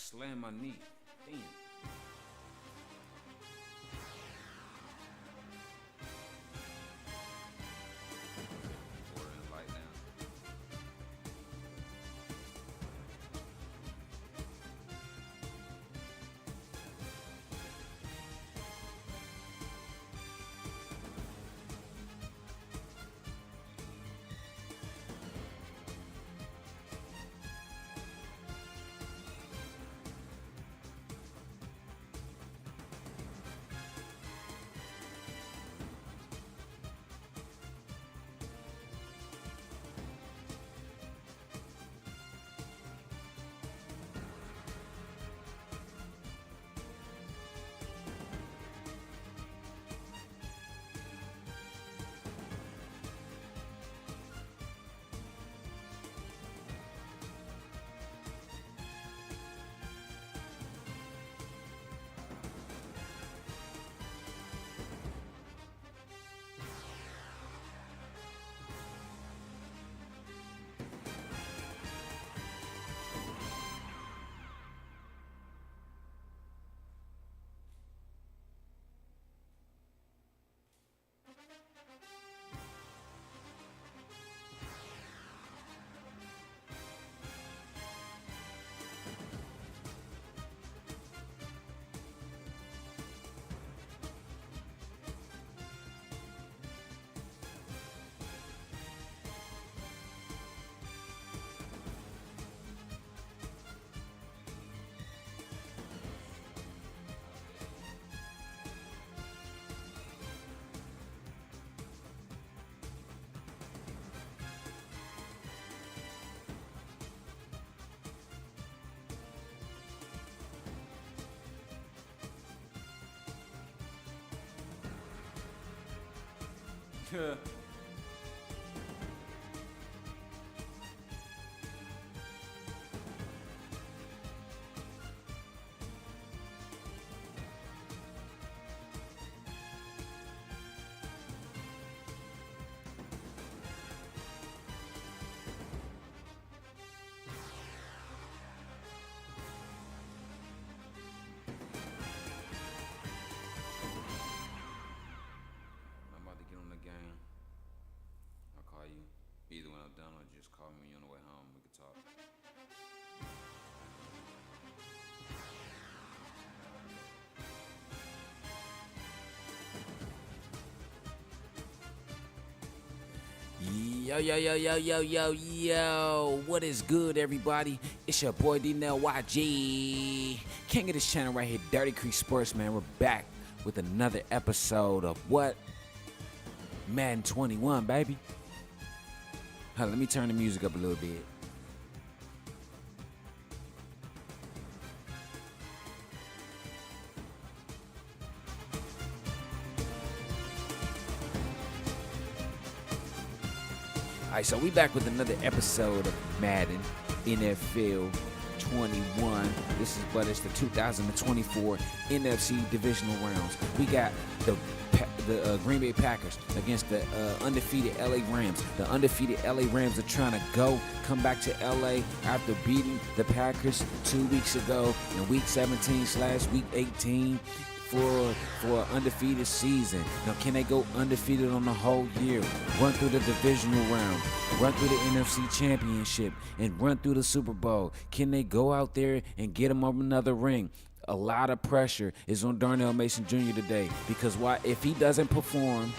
slammed my knee. Damn. Ordering light now. I'm about to get on the game. I'll call you either when I'm done or just call me when you're on the way home. We can talk. Yo, yo, yo, yo, yo, yo, yo. What is good, everybody? It's your boy Darnell YG. King of this channel right here, Dirty Creek Sports, man. We're back with another episode of what? Madden 21, baby. Hold on, let me turn the music up a little bit. Alright, so we back with another episode of Madden NFL 21. It's the 2024 NFC Divisional rounds. We got the Green Bay Packers against the undefeated LA Rams. The undefeated LA Rams are trying to come back to LA after beating the Packers 2 weeks ago in week 17/week 18 for an undefeated season. Now, can they go undefeated on the whole year? Run through the divisional round, run through the NFC Championship, and run through the Super Bowl? Can they go out there and get them up another ring? A lot of pressure is on Darnell Mason Jr. today, because why? If he doesn't perform,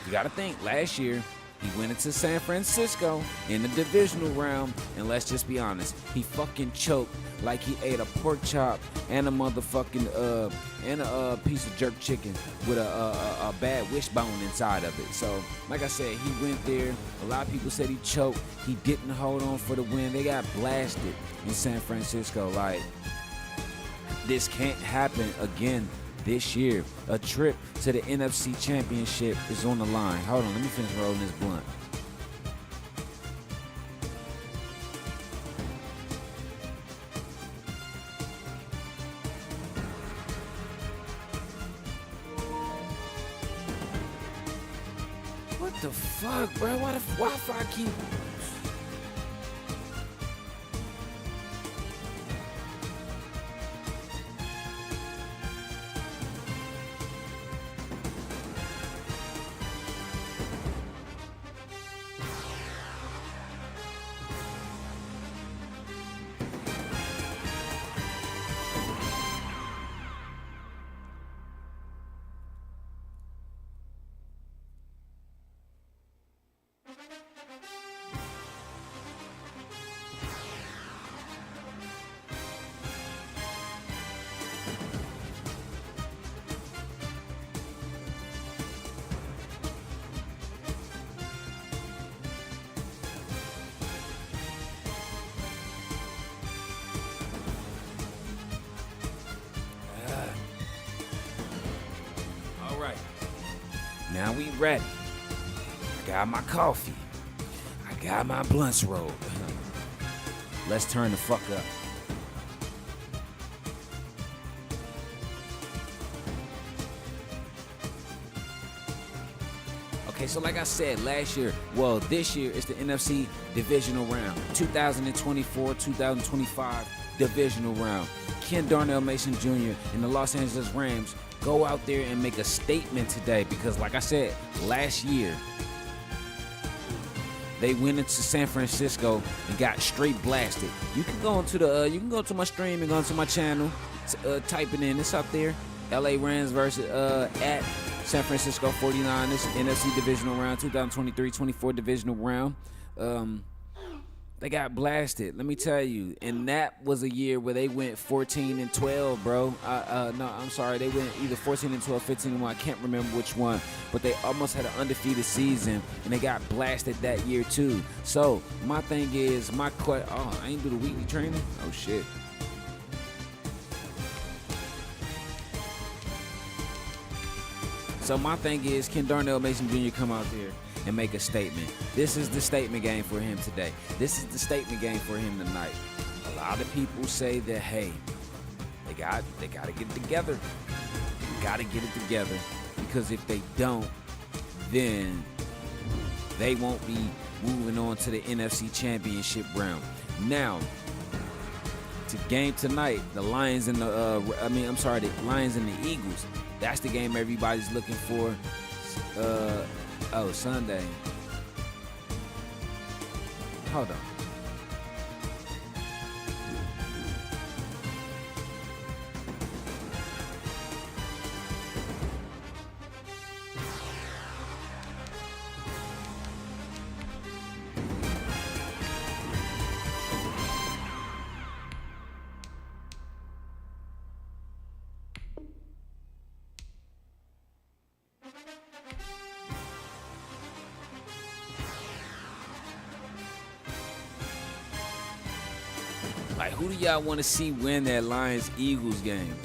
you got to think, last year he went into San Francisco in the divisional round, and let's just be honest, he fucking choked like he ate a pork chop and a motherfucking and a piece of jerk chicken with a bad wishbone inside of it. So, like I said, he went there. A lot of people said he choked. He didn't hold on for the win. They got blasted in San Francisco. Like, this can't happen again this year. A trip to the NFC Championship is on the line. Hold on, let me finish rolling this blunt. What the fuck, bro? Why the Wi-Fi keep... Now we ready. I got my coffee. I got my blunts rolled. Let's turn the fuck up. Okay, so like I said, last year, well, this year, it's the NFC Divisional Round. 2024-2025 Divisional Round. Ken Darnell Mason Jr. and the Los Angeles Rams go out there and make a statement today because, like I said, last year, they went into San Francisco and got straight blasted. You can go into you can go to my stream and go into my channel, type it in. It's up there. LA Rams versus at San Francisco 49ers, NFC Divisional Round, 2023-24 Divisional Round. They got blasted, let me tell you. And that was a year where they went 14-12, bro. No, I'm sorry. They went either 14-12, 15-1. I can't remember which one. But they almost had an undefeated season, and they got blasted that year, too. So, my thing is, I ain't do the weekly training? Oh, shit. So my thing is, can Darnell Mason Jr. come out there and make a statement? This is the statement game for him today. This is the statement game for him tonight. A lot of people say that, hey, they got to get it together. They got to get it together because if they don't, then they won't be moving on to the NFC Championship round. Now, to game tonight, the Lions and the Lions and the Eagles. That's the game everybody's looking for. Sunday. Hold on. Like, who do y'all want to see win that Lions-Eagles game?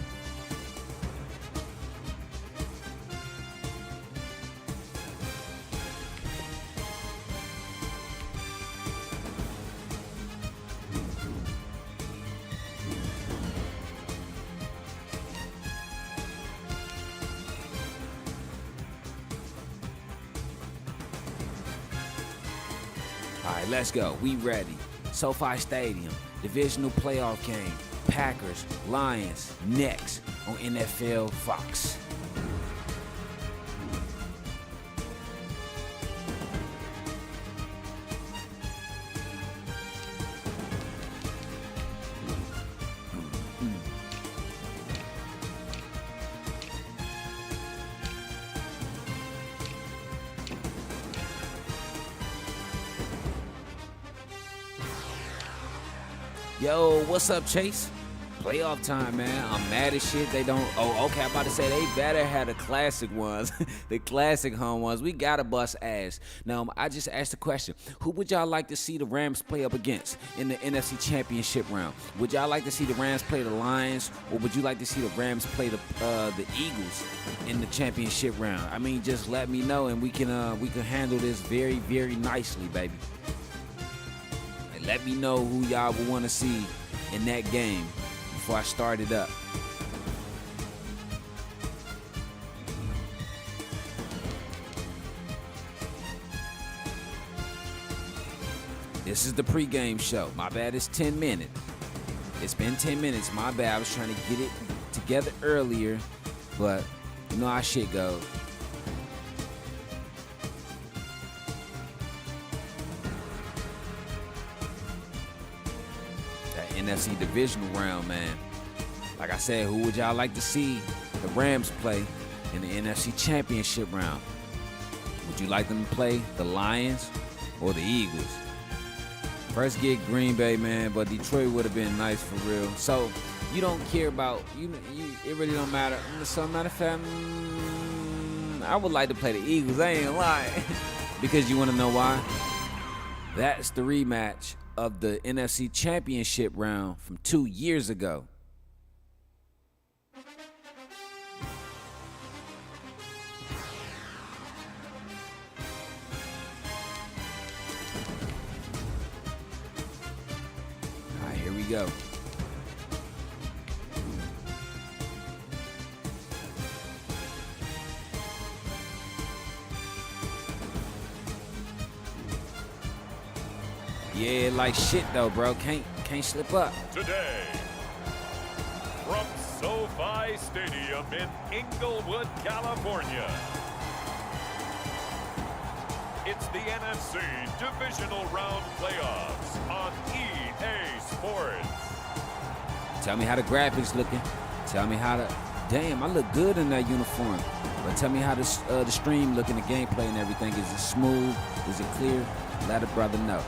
All right, let's go. We ready. SoFi Stadium. Divisional playoff game. Packers, Lions, next on NFL Fox. Yo, what's up, Chase? Playoff time, man. I'm mad as shit. They don't. Oh, okay. I'm about to say they better have the classic ones, the classic home ones. We gotta bust ass. Now, I just asked the question: who would y'all like to see the Rams play up against in the NFC Championship round? Would y'all like to see the Rams play the Lions, or would you like to see the Rams play the Eagles in the championship round? I mean, just let me know, and we can handle this very, very nicely, baby. Let me know who y'all would want to see in that game before I start it up. This is the pregame show. My bad, it's 10 minutes. It's been 10 minutes. My bad. I was trying to get it together earlier, but you know how shit goes. NFC Divisional round, man. Like I said, who would y'all like to see the Rams play in the NFC Championship round? Would you like them to play the Lions or the Eagles? First get Green Bay, man, but Detroit would have been nice for real. So you don't care about it really don't matter. So matter of fact, I would like to play the Eagles. I ain't lying. Because you want to know why? That's the rematch of the NFC Championship round from 2 years ago. we go. Yeah, like shit though, bro. Can't slip up. Today, from SoFi Stadium in Inglewood, California, it's the NFC Divisional Round Playoffs on EA Sports. Tell me how the graphics looking. Tell me how the... Damn, I look good in that uniform. But tell me how the stream looking, the gameplay and everything. Is it smooth? Is it clear? Let a brother know.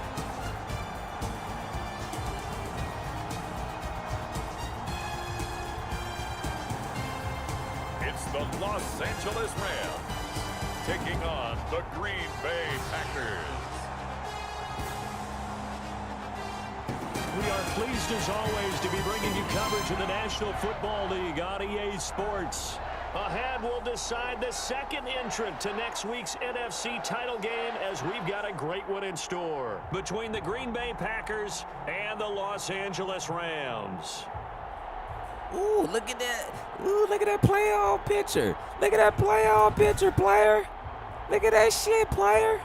It's the Los Angeles Rams taking on the Green Bay Packers. We are pleased as always to be bringing you coverage of the National Football League on EA Sports. Ahead, we'll decide the second entrant to next week's NFC title game as we've got a great one in store between the Green Bay Packers and the Los Angeles Rams. Ooh, look at that. Ooh, look at that playoff picture. Look at that playoff picture, player. Look at that shit, player.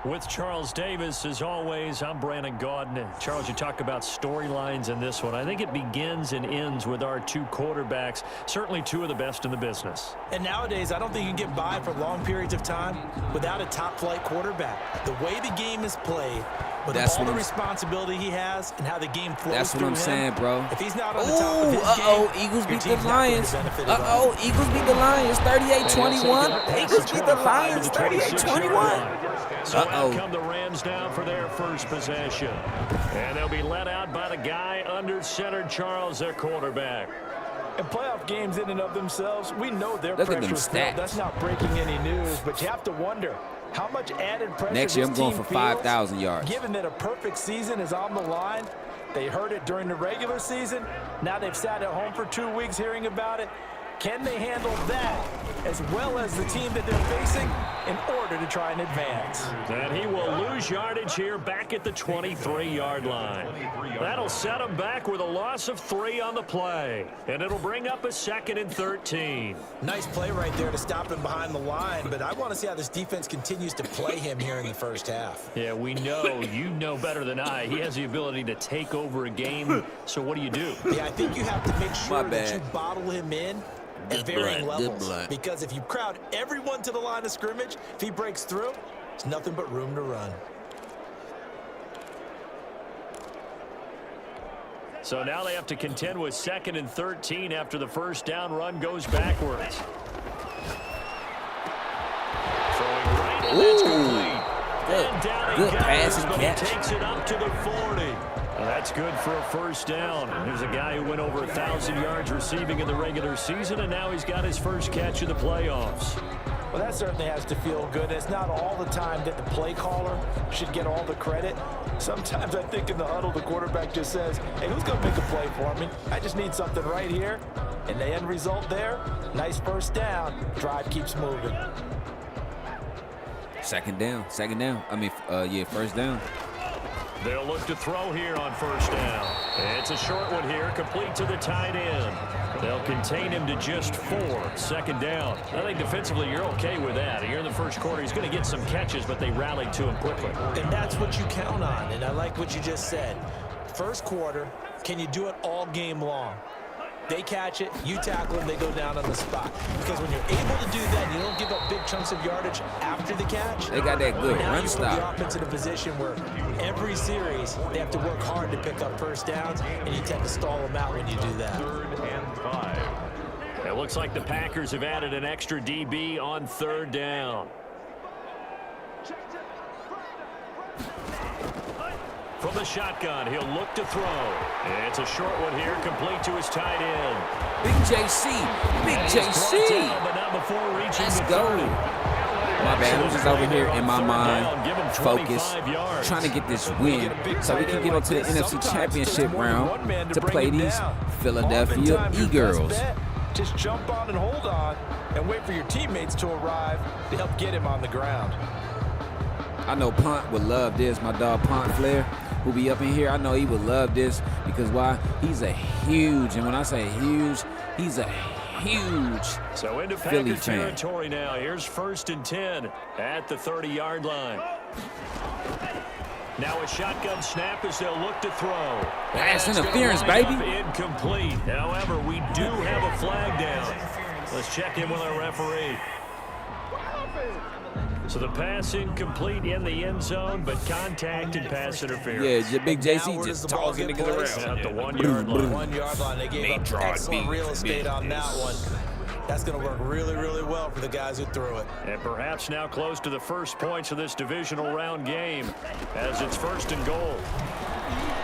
With Charles Davis, as always, I'm Brandon Gaudin. Charles, you talk about storylines in this one. I think it begins and ends with our two quarterbacks, certainly two of the best in the business. And nowadays, I don't think you can get by for long periods of time without a top-flight quarterback. The way the game is played, with all the responsibility he has and how the game flows That's what I'm saying, bro. If he's not on the top of his game, Eagles beat the Lions. Eagles beat the Lions 38-21. Eagles beat the Lions 38-21. So out come the Rams now for their first possession. And they'll be let out by the guy under center, Charles, their quarterback. In playoff games in and of themselves, we know their pressure is felt. That's not breaking any news, but you have to wonder how much added pressure next year I'm going for 5,000 yards. Given that a perfect season is on the line, they heard it during the regular season. Now they've sat at home for 2 weeks hearing about it. Can they handle that as well as the team that they're facing in order to try and advance? And he will lose yardage here back at the 23-yard line. That'll set him back with a loss of 3 on the play. And it'll bring up a 2nd and 13. Nice play right there to stop him behind the line, but I want to see how this defense continues to play him here in the first half. Yeah, we know. You know better than I. He has the ability to take over a game. So what do you do? Yeah, I think you have to make sure that you bottle him in at varying levels, because if you crowd everyone to the line of scrimmage, if he breaks through, it's nothing but room to run. So now they have to contend with 2nd and 13 after the first down run goes backwards. Throwing right, and that's complete. Good pass and catch. He takes it up to the 40. That's good for a first down. There's a guy who went over 1,000 yards receiving in the regular season, and now he's got his first catch of the playoffs. Well, that certainly has to feel good. It's not all the time that the play caller should get all the credit. Sometimes I think in the huddle, the quarterback just says, hey, who's going to make a play for me? I just need something right here. And the end result there, nice first down. Drive keeps moving. Second down. First down. They'll look to throw here on first down. It's a short one here, complete to the tight end. They'll contain him to just 4. 2nd down. I think defensively you're okay with that. Here in the first quarter, he's going to get some catches, but they rallied to him quickly. And that's what you count on, and I like what you just said. First quarter, can you do it all game long? They catch it, you tackle them, they go down on the spot. Because when you're able to do that, you don't give up big chunks of yardage after the catch. They got that good run stop. Now you put the offense in a position where every series they have to work hard to pick up first downs, and you tend to stall them out when you do that. 3rd and 5. It looks like the Packers have added an extra DB on 3rd down. From the shotgun, he'll look to throw. It's a short one here, complete to his tight end. Big JC. But not before reaching Let's the go. 30. My bad. I'm just over here in my mind, focused, trying to get this win so we can get onto the NFC Championship round to play these Philadelphia E-Girls. Just jump on and hold on and wait for your teammates to arrive to help get him on the ground. I know Punt would love this. My dog Punt Flair, who be up in here, I know he would love this because why? He's a huge, and when I say huge, he's a huge So into Philly Packer fan. territory now. Here's 1st and 10 at the 30-yard line. Now a shotgun snap as they'll look to throw. Pass That's interference, gonna wind baby. up incomplete. However, we do have a flag down. Let's check in with our referee. So the pass incomplete in the end zone, but contact and pass interference. Yeah, Big JC Now where just does the ball tossing get niggas placed? around. At the 1-yard line. 1 yard line. They gave up excellent real estate on that one. That's going to work really, really well for the guys who threw it. And perhaps now close to the first points of this divisional round game as it's 1st and goal.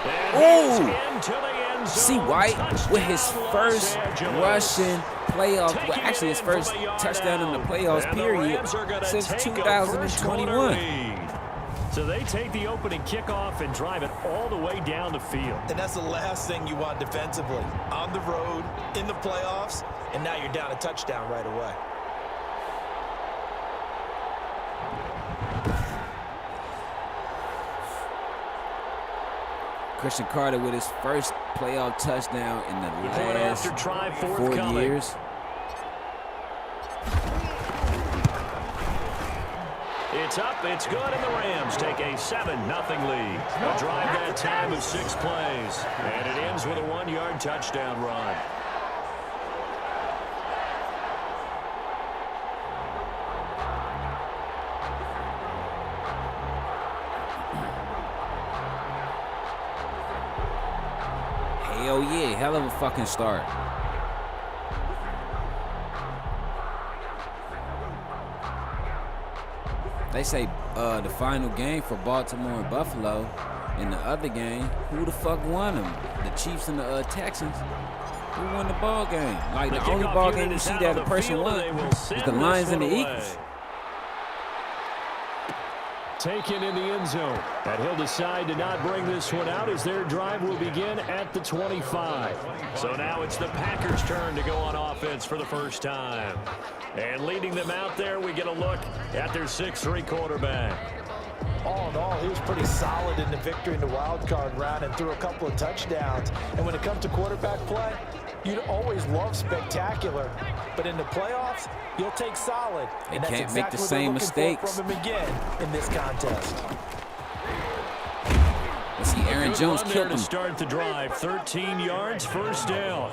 And he's into the end zone. See White with his Touchdown, first Los Angeles. rushing playoff, well, Taking actually it his in first from a yard touchdown in the out. playoffs, And the period, Rams are gonna since take a 2021. first-quarter lead. So they take the opening kickoff and drive it all the way down the field. And that's the last thing you want defensively. On the road, in the playoffs, and now you're down a touchdown right away. Christian Carter with his first playoff touchdown in the Point last after try 4 forthcoming. years. It's up, it's good, and the Rams take a 7-0 lead. A drive that time of 6 plays. And it ends with a 1-yard touchdown run. Hell yeah, hell of a fucking start. They say the final game for Baltimore and Buffalo, in the other game, who the fuck won them? The Chiefs and the Texans. Who won the ball game? Like the only kickoff ball unit game you is see out that on a the person field, won and they will is send the this Lions and one the away. Eagles. Taken in the end zone. And he'll decide to not bring this one out as their drive will begin at the 25. So now it's the Packers' turn to go on offense for the first time. And leading them out there, we get a look at their 6'3" quarterback. All in all, he was pretty solid in the victory in the wild card round and threw a couple of touchdowns. And when it comes to quarterback play, you'd always love spectacular. But in the playoffs, you'll take solid. They And that's can't make exactly the what they're same looking for mistakes. from him again in this contest. Let's see, Aaron Good Jones run there killed to him. start the drive. 13 yards, first down.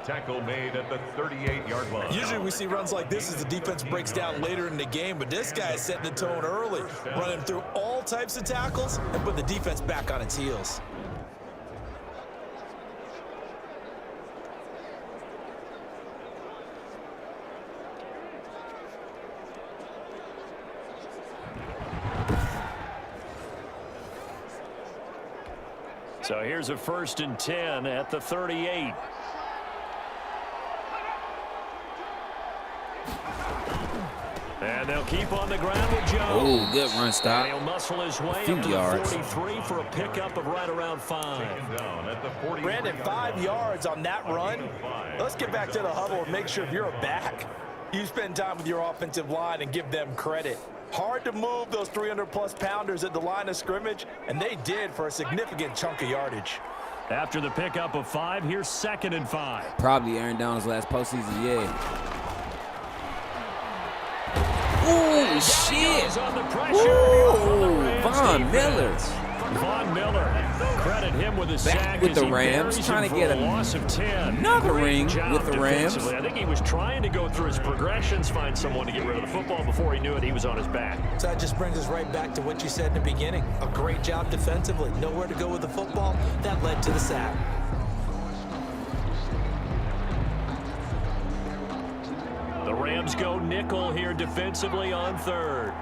Tackle made at the 38-yard line. Usually we see runs like this as the defense breaks down later in the game, but this guy is setting the tone early, running through all types of tackles and put the defense back on its heels. So here's a 1st and 10 at the 38. And they'll keep on the ground with Jones. Oh, good run And stop. he'll muscle his way few up to yards. the 43 for a pickup of right around 5. Down at the 43 Brandon, 5 yards on that run. Let's get back to the huddle and make sure if you're a back, you spend time with your offensive line and give them credit. Hard to move those 300-plus pounders at the line of scrimmage, and they did for a significant chunk of yardage. After the pickup of 5, here's 2nd and 5. Probably Aaron Donald's last postseason, yeah. Ooh, shit. On the pressure. Ooh, Von Miller. Von Miller. Credit him with a sack with as the he Rams, buries trying him to for get a loss of 10. another Great ring job with the Rams. defensively. I think he was trying to go through his progressions, find someone to get rid of the football. Before he knew it, he was on his back. So that just brings us right back to what you said in the beginning. A great job defensively. Nowhere to go with the football. That led to the sack. The Rams go nickel here defensively on 3rd.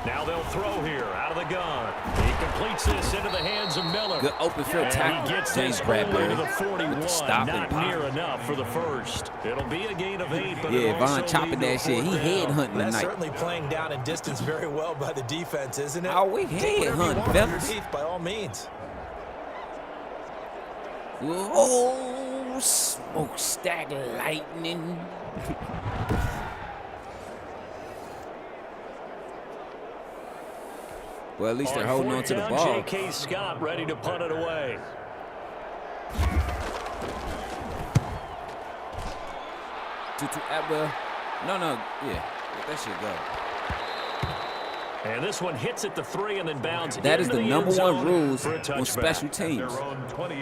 Now they'll throw here out of the gun. He completes this into the hands of Miller. Good open field And tackle. he gets James this Bradbury only to the with 41. the stop Not and pop. near enough for the first. It'll be a gain of 8, but Yeah, it'll Von also chopping lead to a that shit. He 4th head down. hunting That's tonight. certainly playing down in distance very well by the defense, isn't it? Oh, we Take head whatever you hunting, want fellas. underneath, by all means. Oh, smokestack lightning. Well, at least they're holding on to the ball. J.K. Scott ready to punt it away. Well, yeah, let that shit go. And this one hits at the 3 and then bounds. That is the number one rules on on special teams.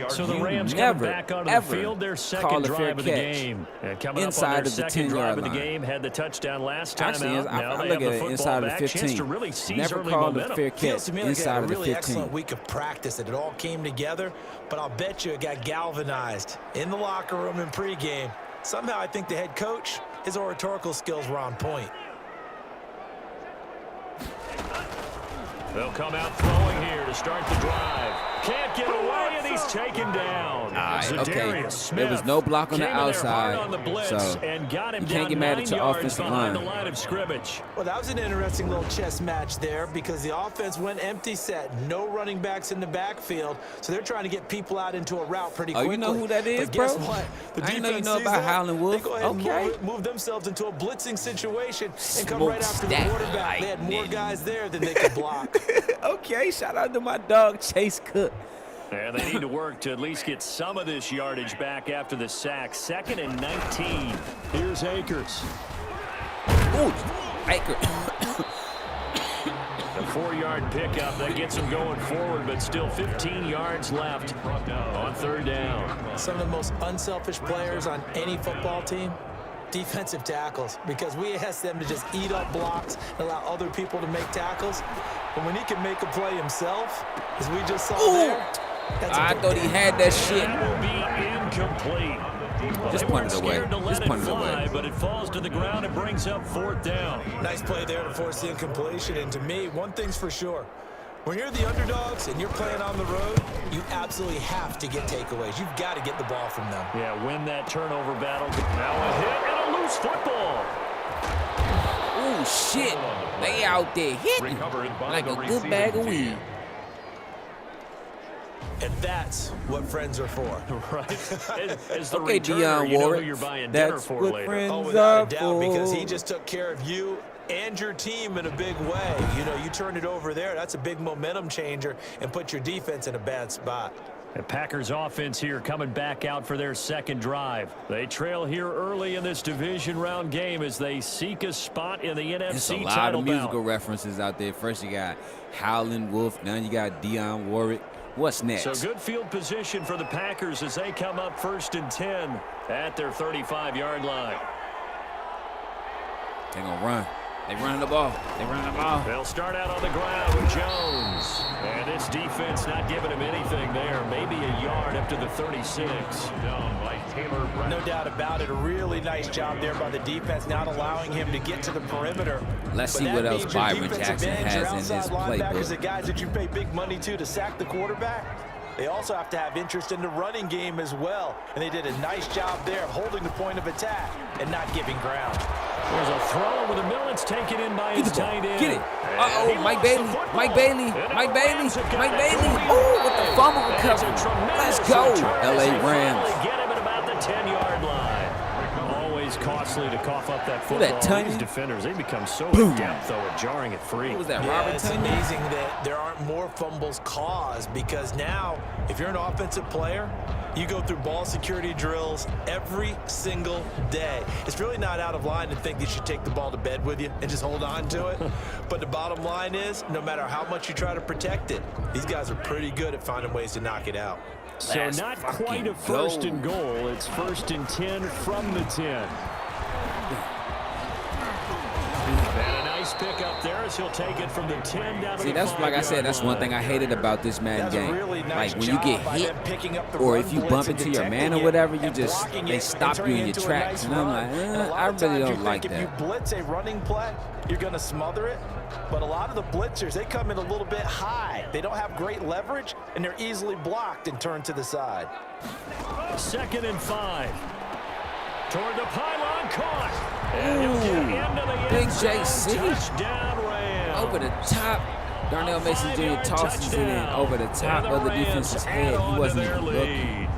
So the Rams never, come back onto ever the field, their call second a fair drive of the catch game. And coming inside up on their of the second 10-yard drive of the line. game, had the touchdown last time Actually, out. I Now they look have at the it football inside of the back, chance 15. to really seize Never early called a momentum. fair Feels catch to me like inside they had of a the really 15. excellent week of practice, that it all came together, but I'll bet you it got galvanized in the locker room in pregame. Somehow I think the head coach, his oratorical skills were on point. They'll come out throwing here to start the drive. Can't get away, and he's taken down. Okay. Smith There was no block on the came in there hard outside, on the blitz so and got him you can't down get mad 9 at your yards offensive behind line. the line of scrimmage. Well, that was an interesting little chess match there because the offense went empty set. No running backs in the backfield, so they're trying to get people out into a route pretty quickly. Oh, you know who that is, but guess bro? what? The I didn't know you defense know sees about that. Howlin' Wolf. They go ahead Okay. and move themselves into a blitzing situation and come Smoke right after the stack quarterback. They had more lightning. guys there than they could block. Okay, shout out to my dog, Chase Cook. And they need to work to at least get some of this yardage back after the sack. 2nd and 19. Here's Akers. Ooh, Baker. A 4-yard pickup that gets him going forward, but still 15 yards left on 3rd down. Some of the most unselfish players on any football team, defensive tackles, because we ask them to just eat up blocks and allow other people to make tackles. But when he can make a play himself, as we just saw there, that's I thought he had that shit. That will be incomplete. Well, Just they punt weren't it away. scared to let Just it punt it fly, away. but it falls to the ground and brings up 4th down. nice play there to force the incompletion. And to me, one thing's for sure. When you're the underdogs and you're playing on the road, you absolutely have to get takeaways. You've got to get the ball from them. Yeah, win that turnover battle. Now a hit and a loose football. Ooh, shit. They out there hitting like a good bag of weed. And that's what friends are for. Right. As the Okay, returner, Deion you know who Warwick. you're buying dinner That's for what later. friends Oh, are without a doubt, for. because he just took care of you and your team in a big way. You know, you turned it over there. That's a big momentum changer and put your defense in a bad spot. The Packers offense here coming back out for their 2nd drive. They trail here early in this division round game as they seek a spot in the There's a NFC lot title of musical bout. references out there. First you got Howlin' Wolf. Now you got Deion Warwick. What's next? So good field position for the Packers as they come up 1st and 10 at their 35-yard line. They're going to run. They running the ball. They running the ball. They'll start out on the ground with Jones. And this defense not giving him anything there. Maybe a yard up to the 36. No doubt about it. A really nice job there by the defense, not allowing him to get to the perimeter. Let's But see that what else means your Byron defensive Jackson ends, your has in his outside linebackers, the playbook. guys that you pay big money to sack the quarterback. They also have to have interest in the running game as well. And they did a nice job there of holding the point of attack and not giving ground. There's a throw over the middle. It's taken in by his tight end. Get it. And Uh-oh, he Mike lost the Bailey. football. Mike Bailey. And Mike the Bailey. Rams have got Mike it Bailey. going Ooh, with the away. fumble And it's recovery. a tremendous Let's go, return as LA they Rams. finally get him at about the 10-yard line. Always costly to cough up that football. that, Tanya? These defenders, they become so Boom. adept, though, at jarring it free. What was that, Yeah, Robert it's Tonyan? amazing that there aren't more fumbles caused, because now, if you're an offensive player, you go through ball security drills every single day. It's really not out of line to think that you should take the ball to bed with you and just hold on to it. But the bottom line is, no matter how much you try to protect it, these guys are pretty good at finding ways to knock it out. So Let's not fucking quite a go. 1st and goal. It's 1st and 10 from the 10. And a nice pick up there as he'll take it from the 10 down to See, the that's like I said, 5-yard that's one line. thing I hated about this Madden That's a game. really nice Like when you get job by hit, them picking up the or run if you blitz bump and into your man or detecting whatever, it you and just blocking they it stop and turning you in it your into a tracks, nice and I'm run. like, And a lot I of really times don't you like think if you that. blitz a running play, you're going to smother it. But a lot of the blitzers, they come in a little bit high. They don't have great leverage, and they're easily blocked and turned to the side. 2nd and 5. Toward the pylon, caught. And he'll get into the Big end zone. JC. Touchdown, Rams. Over the top. Darnell Mason Jr. tosses it in over the top of the defense's head. He wasn't even looking.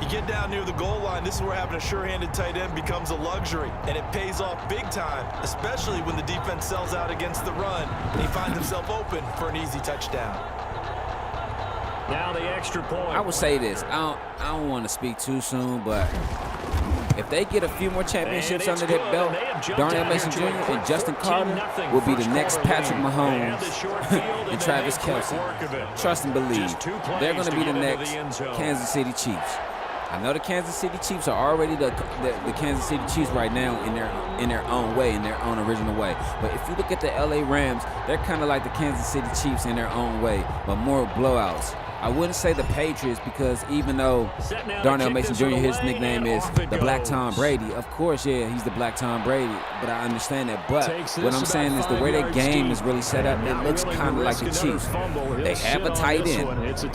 You get down near the goal line, this is where having a sure-handed tight end becomes a luxury, and it pays off big time, especially when the defense sells out against the run, and he finds himself open for an easy touchdown. Now the extra point. I would say this. I don't want to speak too soon, but if they get a few more championships under their belt, Darnell Mason Jr. and Justin Carter will be the next Patrick Mahomes and Travis Kelce. Trust and believe. They're going to be the next Kansas City Chiefs. I know the Kansas City Chiefs are already the Kansas City Chiefs right now in their own way, in their own original way. But if you look at the LA Rams, they're kind of like the Kansas City Chiefs in their own way, but more blowouts. I wouldn't say the Patriots because even though Darnell Mason Jr., his nickname is the Black Tom Brady, of course, yeah, he's the Black Tom Brady, but I understand that. But what I'm saying is the way their game is really set up, it looks kind of like the Chiefs. They have a tight end.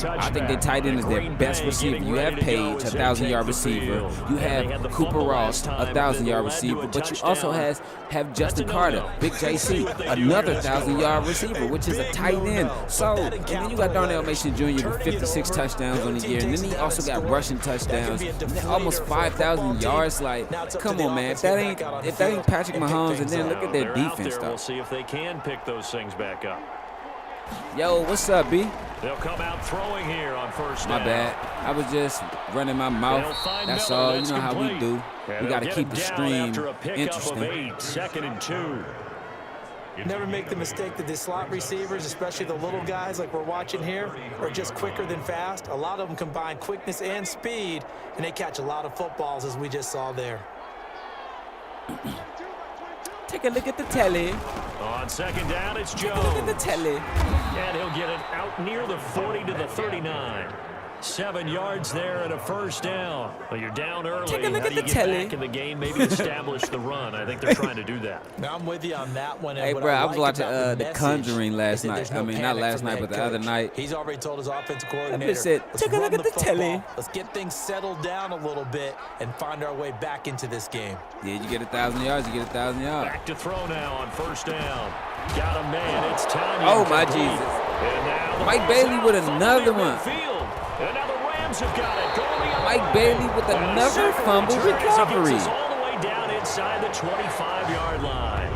I think their tight end is their best receiver. You have Page, a 1,000-yard receiver. You have Cooper Ross, a 1,000-yard receiver. But you also have Justin Carter, Big JC, another 1,000-yard receiver, which is a tight end. So, and then you got Darnell Mason Jr., 56 touchdowns on the year, and then he also got rushing touchdowns, almost 5,000 yards. Like, come on, man, if that ain't Patrick Mahomes, and then look at their defense, though. We'll see if they can pick those things back up. Yo, what's up, B? They'll come out throwing here on first down. My bad. I was just running my mouth. That's all. You know how we do. We got to keep the stream interesting. 2nd and 2. Never make the mistake that the slot receivers, especially the little guys like we're watching here, are just quicker than fast. A lot of them combine quickness and speed, and they catch a lot of footballs, as we just saw there. Take a look at the telly. On 2nd down, it's Jones. Take a look at the telly. And he'll get it out near the 40 to the 39. 7 yards there and a first down. Well, you're down early. Take a look at the get telly. Back in the game, maybe establish the run. I think they're trying to do that. Now I'm with you on that one. Hey, bro, I was watching The Conjuring last night. I mean, not last night, but the other night. He's already told his offensive coordinator. I just said, take a look at the telly. Let's get things settled down a little bit and find our way back into this game. Yeah, you get 1,000 yards, you get 1,000 yards. Back to throw now on first down. Got a man. It's time. Oh, my Jesus. Mike Bailey with another one. Have got it. Mike Bailey with another fumble recovery. All the way down inside the 25-yard line.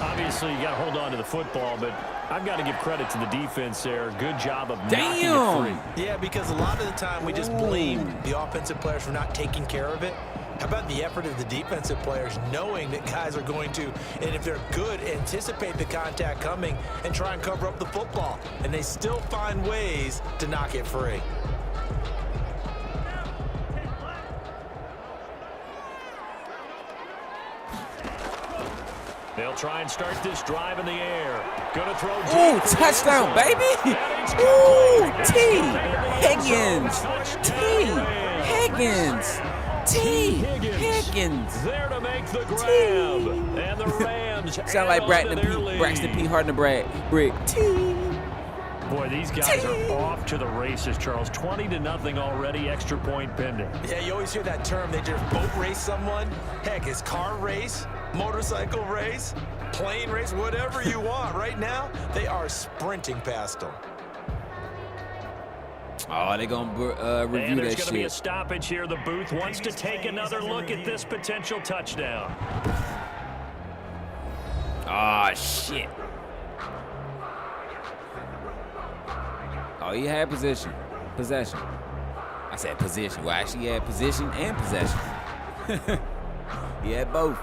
Obviously, you got to hold on to the football, but I've got to give credit to the defense there. Good job of knocking it free. Yeah, because a lot of the time we just blame the offensive players for not taking care of it. How about the effort of the defensive players knowing that guys are going to, and if they're good, anticipate the contact coming and try and cover up the football. And they still find ways to knock it free. They'll try and start this drive in the air. Gonna throw deep. Ooh, touchdown, baby. Ooh, T. Higgins. T. Higgins. T. Higgins. There to make the grab. And the Rams sound like Braxton P. Harden Brick. T. Boy, these guys are off to the races, Charles. 20-0 already, extra point pending. Yeah, you always hear that term. They just boat race someone. Heck, it's car race, motorcycle race, plane race, whatever you want. Right now, they are sprinting past them. Oh, they're going to review that shit. And there's going to be a stoppage here. The booth wants to take another look at this potential touchdown. Oh, shit. Oh, he had possession. I said position. Well, actually, he had position and possession. He had both.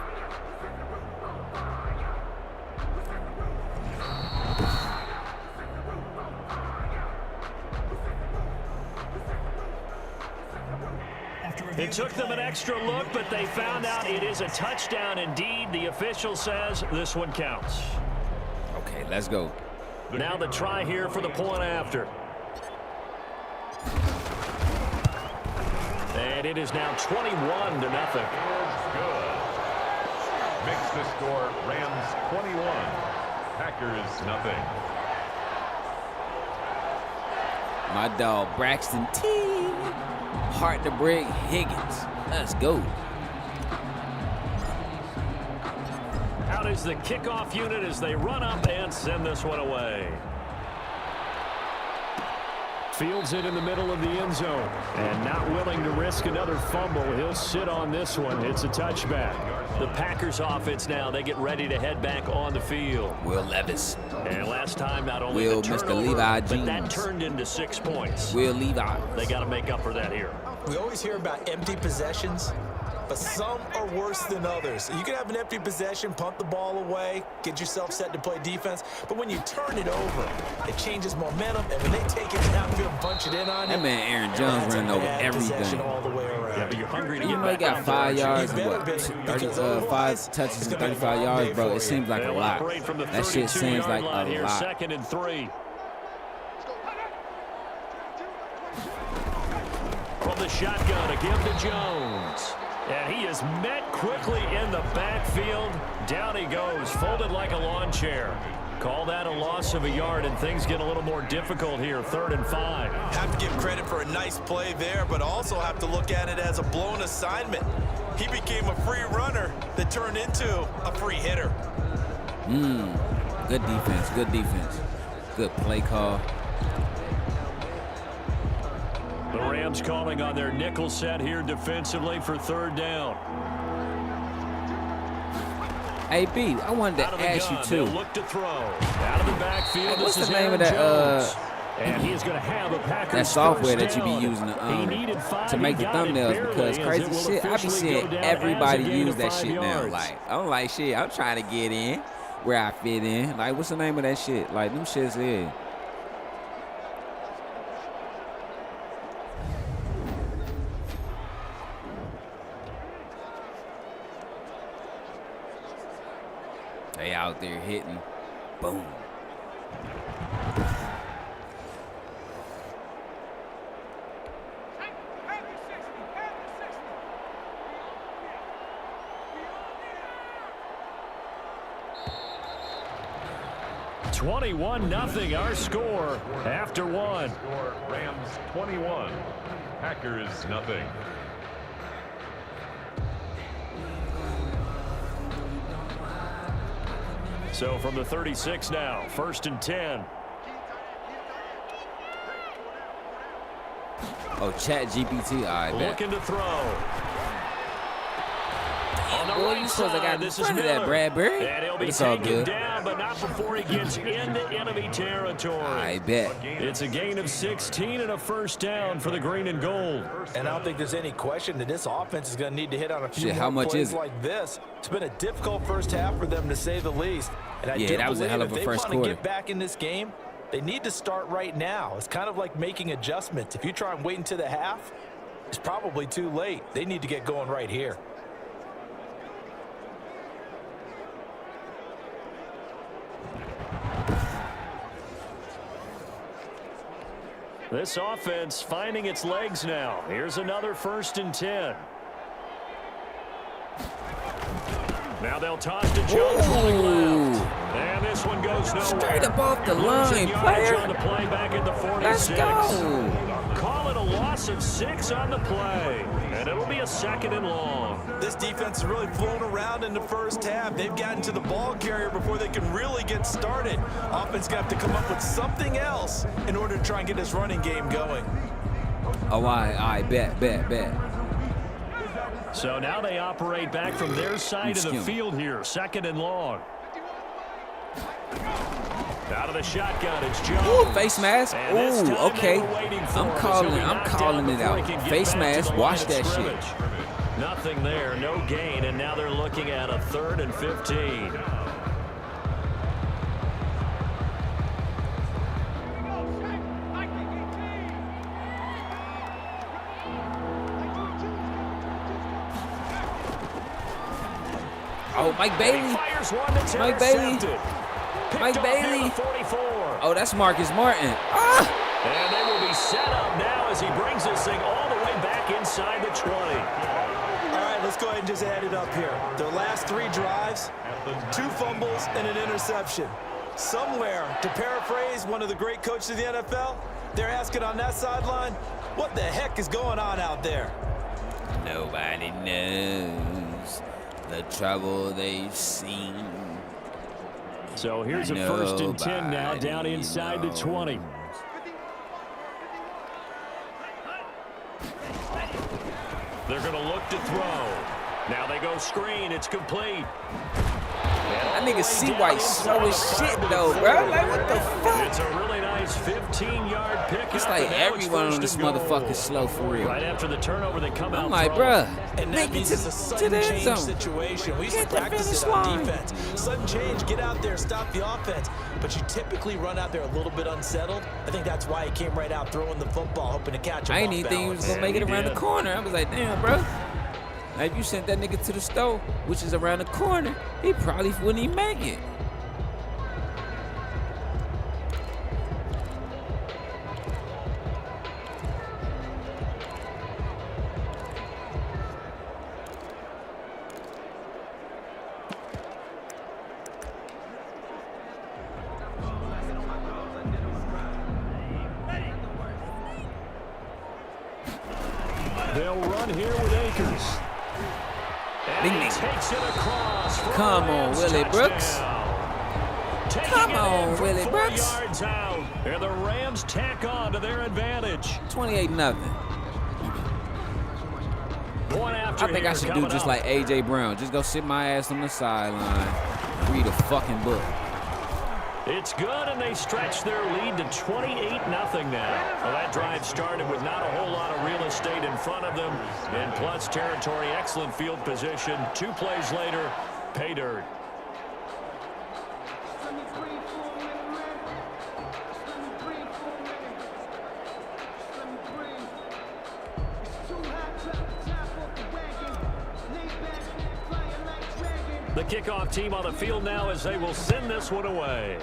It took them an extra look, but they found out it is a touchdown indeed. The official says this one counts. Okay, let's go. Now the try here for the point after. And it is now 21-0. Good. Makes the score Rams 21, Packers nothing. My dog Braxton T. Heart to break Higgins. Let's go. Out is the kickoff unit as they run up and send this one away. Fields it in the middle of the end zone. And not willing to risk another fumble. He'll sit on this one. It's a touchback. The Packers offense now, they get ready to head back on the field. Will Levis. And last time, not only Will the Mr. turnover, Levi but Jeans. that turned into 6 points. Will Levi. They got to make up for that here. We always hear about empty possessions, but some are worse than others. You can have an empty possession, pump the ball away, get yourself set to play defense, but when you turn it over, it changes momentum, and when they take it downfield and punch it in on you, That man Aaron Jones running over everything. all the way around. Yeah, but you're hungry to You get know he back got on 5 the yards and better what? be, 30, because 5 otherwise, touches it's and gonna be a 35 long yards, day bro. for It you. seems like a They'll lot. operate from the That shit seems 32-yard like line a here, lot. 2nd and 3. From the shotgun, a give to Jones. And he is met quickly in the backfield. Down he goes, folded like a lawn chair. Call that a loss of a yard, and things get a little more difficult here, 3rd and 5. Have to give credit for a nice play there, but also have to look at it as a blown assignment. He became a free runner that turned into a free hitter. Good defense. Good defense. Good play call. The Rams calling on their nickel set here defensively for 3rd down. Hey, B, I wanted to Out of the ask you, gun, too. they'll look to throw. Out of the backfield, Hey, what's this the is name of Aaron that, Jones. And he is going to have a Packers That software first that you be down. using He needed 5, to make he the got it thumbnails, barely, because as crazy it will shit, I be officially go seeing down everybody as a gain use of that 5 shit now. yards. Like, I'm like, shit, I'm trying to get in where I fit in. Like, what's the name of that shit? Like, them shits is. They out there hitting. Boom. Nothing. Our score after one. Score Rams 21, Packers nothing. So from the 36 now, 1st and 10. Oh, Chat GPT. I bet. Looking to throw. On the Boy, right you supposed to side, got in this is front of that, Miller. Bradbury. And he'll But be it's all taken good. down, but not before he gets into enemy territory. I bet. It's a gain of 16 and a 1st down for the green and gold. And I don't think there's any question that this offense is going to need to hit on a few Shit, how more much plays is it? like this. It's been a difficult first half for them, to say the least. And I Yeah, do that was a believe hell of if a they first want to quarter. get back in this game, they need to start right now. It's kind of like making adjustments. If you try and wait until the half, it's probably too late. They need to get going right here. This offense finding its legs now. Here's another 1st and 10. Now they'll toss to Jones running left. And this one goes nowhere. Straight up off the Losing line, yardage player. on the play back at the 46. Let's go. Call it a loss of 6 on the play. And it'll be a 2nd and long. This defense has really flown around in the first half. They've gotten to the ball carrier before they can really get started. Offense going to have to come up with something else in order to try and get this running game going. Oh, I bet. So now they operate back from their side of the Excuse me. field here. 2nd and long. Out of the shotgun, it's Jones. Ooh, face mask. And this time Ooh, okay. they were waiting for I'm him as calling. he'll be I'm knocked calling down it before he out. can get Face back to mask. the Watch line that of shit. scrimmage. Nothing there, no gain, and now they're looking at a 3rd and 15. Oh, Mike Bailey. Fires one that's Mike Bailey. intercepted. Picked Mike off near Bailey. the 44. Oh, that's Marcus Martin. Ah! And they will be set up now as he brings this thing all the way back inside the 20. All right, let's go ahead and just add it up here. Their last 3 drives, 2 fumbles and an interception. Somewhere, to paraphrase one of the great coaches of the NFL, they're asking on that sideline, what the heck is going on out there? Nobody knows the trouble they've seen. So here's a 1st and 10 now down inside the 20. They're going to look to throw. Now they go screen. It's complete. That nigga see why he's slow as shit, though, bro. Like, what the fuck? It's a really nice 15-yard pickup. It's like everyone on this motherfucker slow for real. Right after the turnover, they come out. I'm like, bruh, And that means it's a sudden change situation. We used to practice it on defense. Sudden change, get out there, stop the offense. But you typically run out there a little bit unsettled. I think that's why he came right out throwing the football, hoping to catch him. I didn't even think he was gonna make it around the corner. I was like, damn, bro. Now, if you sent that nigga to the store, which is around the corner, he probably wouldn't even make it. They'll run here with Akers. And he takes it across for Come on, Willie Brooks. Come on, Willie Brooks. Yards out. And the Rams tack on to their advantage. 28-0. Point after I think I should do just like A.J. Brown. Just go sit my ass on the sideline, read a fucking book. It's good, and they stretch their lead to 28-0 now. Well, that drive started with not a whole lot of real estate in front of them. In plus territory, excellent field position. 2 plays later, pay dirt. The kickoff team on the field now as they will send this one away.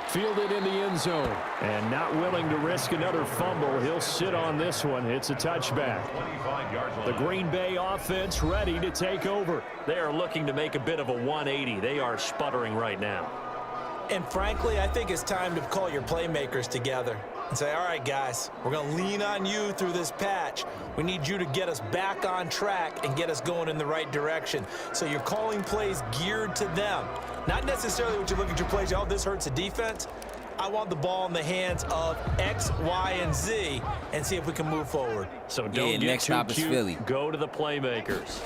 Fielded in the end zone. And not willing to risk another fumble. He'll sit on this one. It's a touchback. The Green Bay offense ready to take over. They are looking to make a bit of a 180. They are sputtering right now. And frankly, I think it's time to call your playmakers together and say, all right, guys, we're going to lean on you through this patch. We need you to get us back on track and get us going in the right direction. So you're calling plays geared to them. Not necessarily what you look at your plays, oh, this hurts the defense. I want the ball in the hands of X, Y, and Z and see if we can move forward. So don't get next too stop is cute. Philly. Go to the playmakers.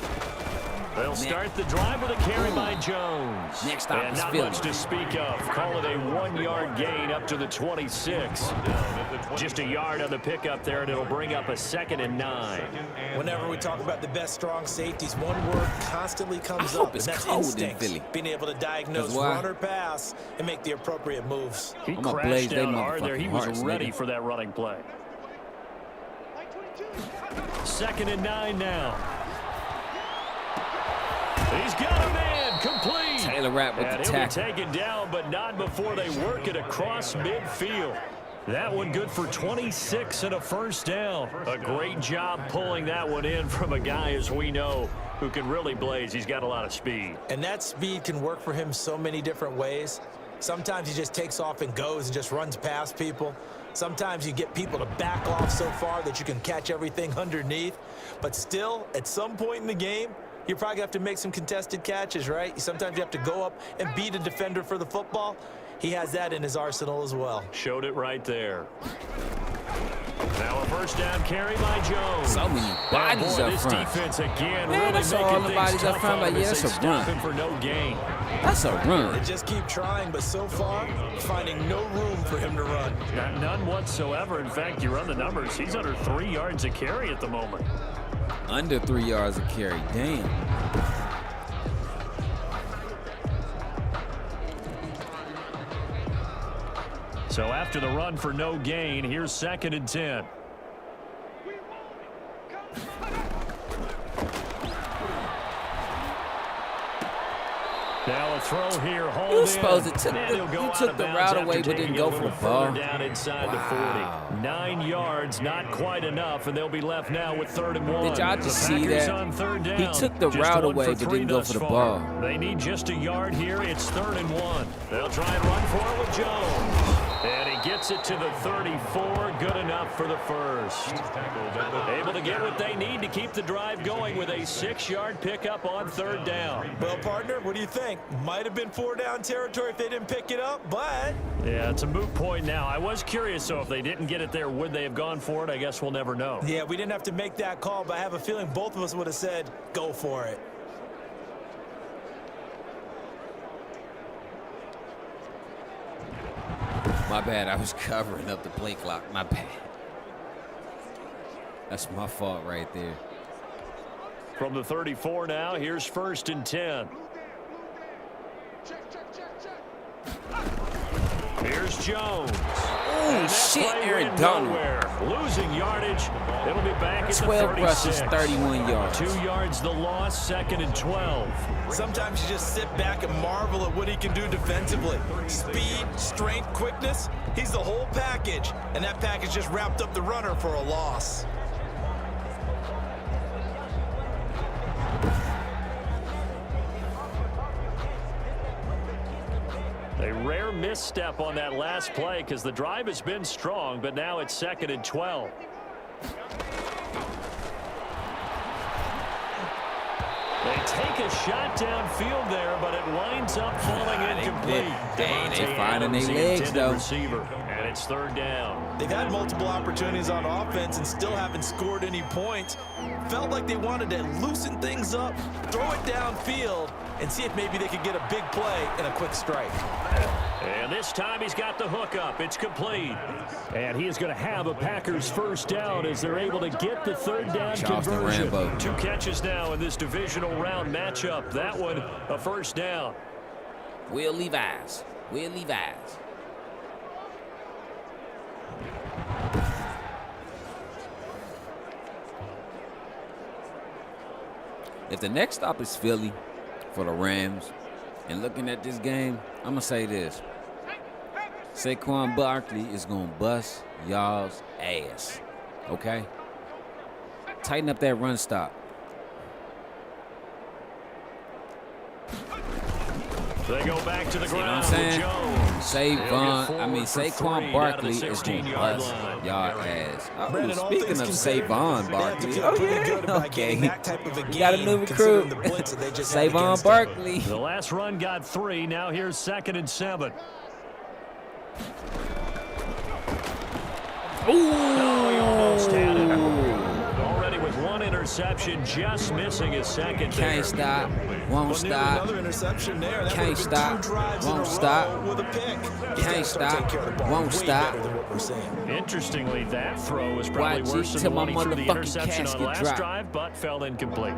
They'll start the drive with a carry by Jones. Next stop and is not Philly. much to speak of. Call it a 1-yard gain up to the 26. Just a yard on the pickup there, and it'll bring up a 2nd and 9. Whenever we talk about the best strong safeties, one word constantly comes hope up, it's and that's cold in instinct. Philly. Being able to diagnose run or pass and make the appropriate moves. He I'ma crashed blaze they down hard there. He was motherfucking ready hearts, nigga. for that running play. 2nd and 9 now. He's got a man complete. Taylor Rapp with and the he'll tackle. be taken down, but not before they work it across midfield. That one good for 26 and a first down. A great job pulling that one in from a guy, as we know, who can really blaze. He's got a lot of speed. And that speed can work for him so many different ways. Sometimes he just takes off and goes and just runs past people. Sometimes you get people to back off so far that you can catch everything underneath. But still, at some point in the game, you're probably going to have to make some contested catches, right? Sometimes you have to go up and beat a defender for the football. He has that in his arsenal as well. Showed it right there. Now a first down carry by Jones. So many bodies up this front. defense again Man, really that's making all the things bodies up tough front, on but him yeah, as that's they a stop run. him for no gain. That's a run. They just keep trying, but so far, finding no room for him to run. None whatsoever. In fact, you run the numbers. He's under 3 yards a carry at the moment. Under 3 yards a carry. Damn. So after the run for no gain, here's 2nd and 10. Now a throw here, hauled You in. supposed to And he'll go you out took of the bounds route after away, but taking didn't it go a for little the further ball. down inside Wow. the 40. 9 yards, not quite enough, and they'll be left now with 3rd and 1. Did y'all just The see Packers that? on 3rd down. He took the Just route 1 away, for but 3 didn't go thus for the far. ball. They need just a yard here. It's 3rd and 1. They'll try and run for it with Jones. And he gets it to the 34. Good enough for the first. Able to get what they need to keep the drive going with a 6-yard pickup on 3rd down. Well, partner, what do you think? Might have been 4-down territory if they didn't pick it up, but... Yeah, it's a moot point now. I was curious, so if they didn't get it there, would they have gone for it? I guess we'll never know. Yeah, we didn't have to make that call, but I have a feeling both of us would have said, go for it. My bad. I was covering up the play clock. My bad. That's my fault right there. From the 34 now, here's 1st and 10. Here's Jones. Oh, shit, Aaron Darnell. Losing yardage. It'll be back at the 12 rushes, 36. 31 yards. 2 yards the loss, 2nd and 12. Sometimes you just sit back and marvel at what he can do defensively. Speed, strength, quickness, he's the whole package. And that package just wrapped up the runner for a loss. A rare misstep on that last play because the drive has been strong, but now it's 2nd and 12. They take a shot downfield there, but it winds up falling incomplete. They finding their legs, though. Receiver, and it's 3rd down. They've had multiple opportunities on offense and still haven't scored any points. Felt like they wanted to loosen things up, throw it downfield, and see if maybe they could get a big play and a quick strike. And this time he's got the hook up. It's complete. And he is going to have a Packers 1st down as they're able to get the 3rd down conversion. 2 catches now in this divisional round matchup. That one a 1st down. Will Levi's. If the next stop is Philly for the Rams, and looking at this game, I'm going to say this. Saquon Barkley is going to bust y'all's ass, okay? Tighten up that run stop. They go back to the See what I'm ground saying? with Saquon Barkley is going to bust y'all ass. Oh, speaking of Saquon Barkley, okay. We got a new recruit. Saquon Barkley. The last run got 3. Now here's 2nd and 7. Ooh. Oh, he almost had it. Already with 1 interception, just missing his 2nd. Can't stop, won't stop. Another interception there. Can't stop, won't stop. With a pick. Can't stop, won't stop. Interestingly, that throw was probably Watch worse it than till the my one he threw the motherfucking interception on casket last drop. drive, but fell incomplete.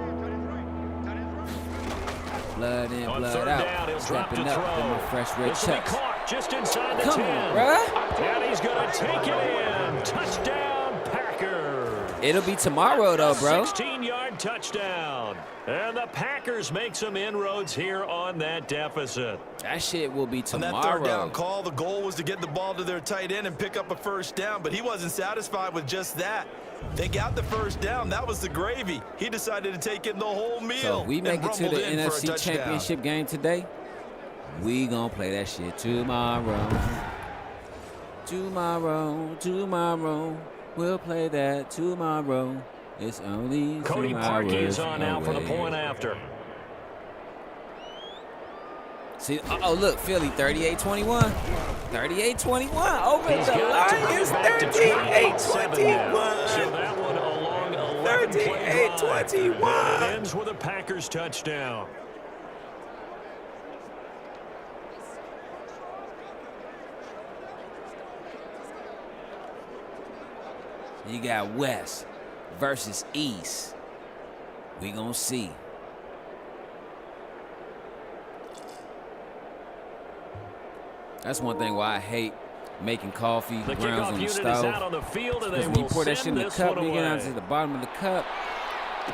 Blood in, On blood 3rd out. down, he'll drop Stepping to up throw. in my fresh red This will be chucks. caught just inside the Come 10. on, bruh. And he's going to take it in. Touchdown, Packers. It'll be tomorrow, though, bro. 16-yard touchdown. And the Packers make some inroads here on that deficit. That shit will be On that tomorrow. 3rd down call, the goal was to get the ball to their tight end and pick up a 1st down, but he wasn't satisfied with just that. They got the 1st down. That was the gravy. He decided to take in the whole meal. So if we make it to the rumbled in for a NFC touchdown. Championship game today, we gonna play that shit tomorrow. Tomorrow. We'll play that tomorrow. It's only Cody 2 Parkey hours is on now for the away. point after. See, look, Philly, 38-21. 38-21 over He's the got to bring Lions, it back to 28-7 now. So 38-21. that one a long 11-play drive. 38-21. It ends with a Packers touchdown. You got West versus East. We gonna see. That's one thing why I hate making coffee The grounds kickoff on the unit is stove. out on the field, and they Because when you will pour that shit send in the this cup, one you get down away. to the bottom of the cup.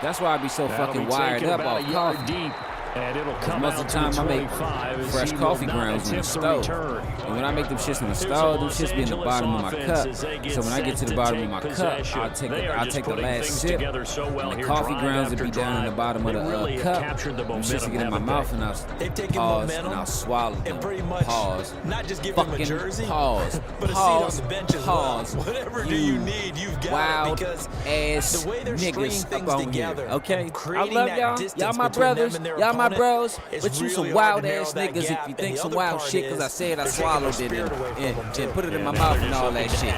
That's why I be so That'll fucking be wired taken up about off a yard coffee. deep. And it'll come most of the time I make fresh coffee grounds in the stove. And when I make them shits in the stove, them shits be in the bottom of my cup. So when I get to the bottom of my cup, I'll take the last sip, and the coffee grounds will be down in the bottom of the cup. Them shits will get in my mouth, and I'll pause, and I'll swallow them. Pause. Not just give him a jersey, pause. but a seat on the bench as Pause. well. Whatever do you need, you've got wild it, because ass the way they're stringing niggas things up on together, here, okay? I creating love that y'all. distance Y'all my between them brothers. and their Y'all my opponent, bros. it's But you really some hard wild to narrow ass that niggas gap, if you and think the some other wild part shit, because I is said I they're taking swallowed their it spirit away from them, and too. put it in my mouth and all that shit.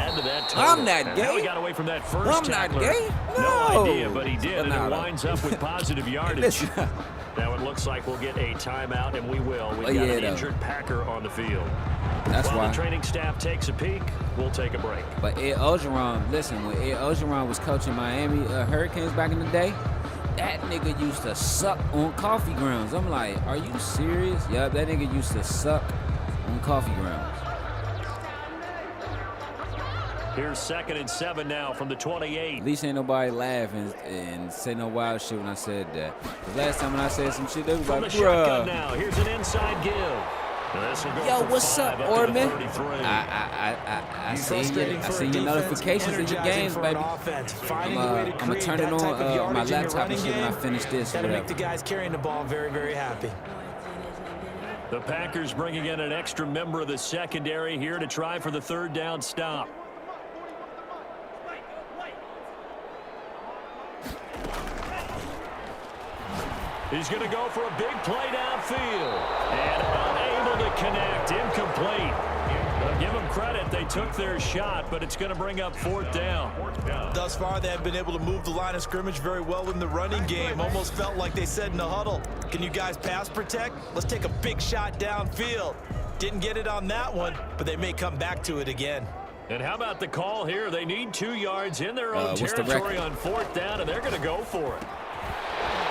I'm not Now he gay. got away from that first I'm not tackler. gay. No No. idea, but he did, and No. it winds up with positive yardage. Listen. Now it looks like we'll get a timeout, and we will. We've got Yeah, an though. injured Packer on the field. That's While why. the training staff takes a peek, we'll take a break. But Ed Ogeron, listen, when Ed Ogeron was coaching Miami Hurricanes back in the day, that nigga used to suck on coffee grounds. I'm like, are you serious? Yup, that nigga used to suck on coffee grounds. Here's 2nd and 7 now from the 28. At least ain't nobody laugh and say no wild shit when I said that. The last time when I said some shit, they was From like, the shotgun bruh. now, here's an inside give. This will go Yo, for what's 5 up, to the Orman? 33. I see your notifications in your games, baby. I'm gonna turn it on my laptop and shit when I finish this or Gotta make whatever. the guys carrying the ball very, very happy. The Packers bringing in an extra member of the secondary here to try for the 3rd down stop. He's going to go for a big play downfield. And unable to connect. Incomplete. But give them credit. They took their shot, but it's going to bring up 4th down. Thus far, they have been able to move the line of scrimmage very well in the running game. Almost felt like they said in the huddle, can you guys pass protect? Let's take a big shot downfield. Didn't get it on that one, but they may come back to it again. And how about the call here? They need 2 yards in their own what's the territory record? on 4th down, and they're going to go for it.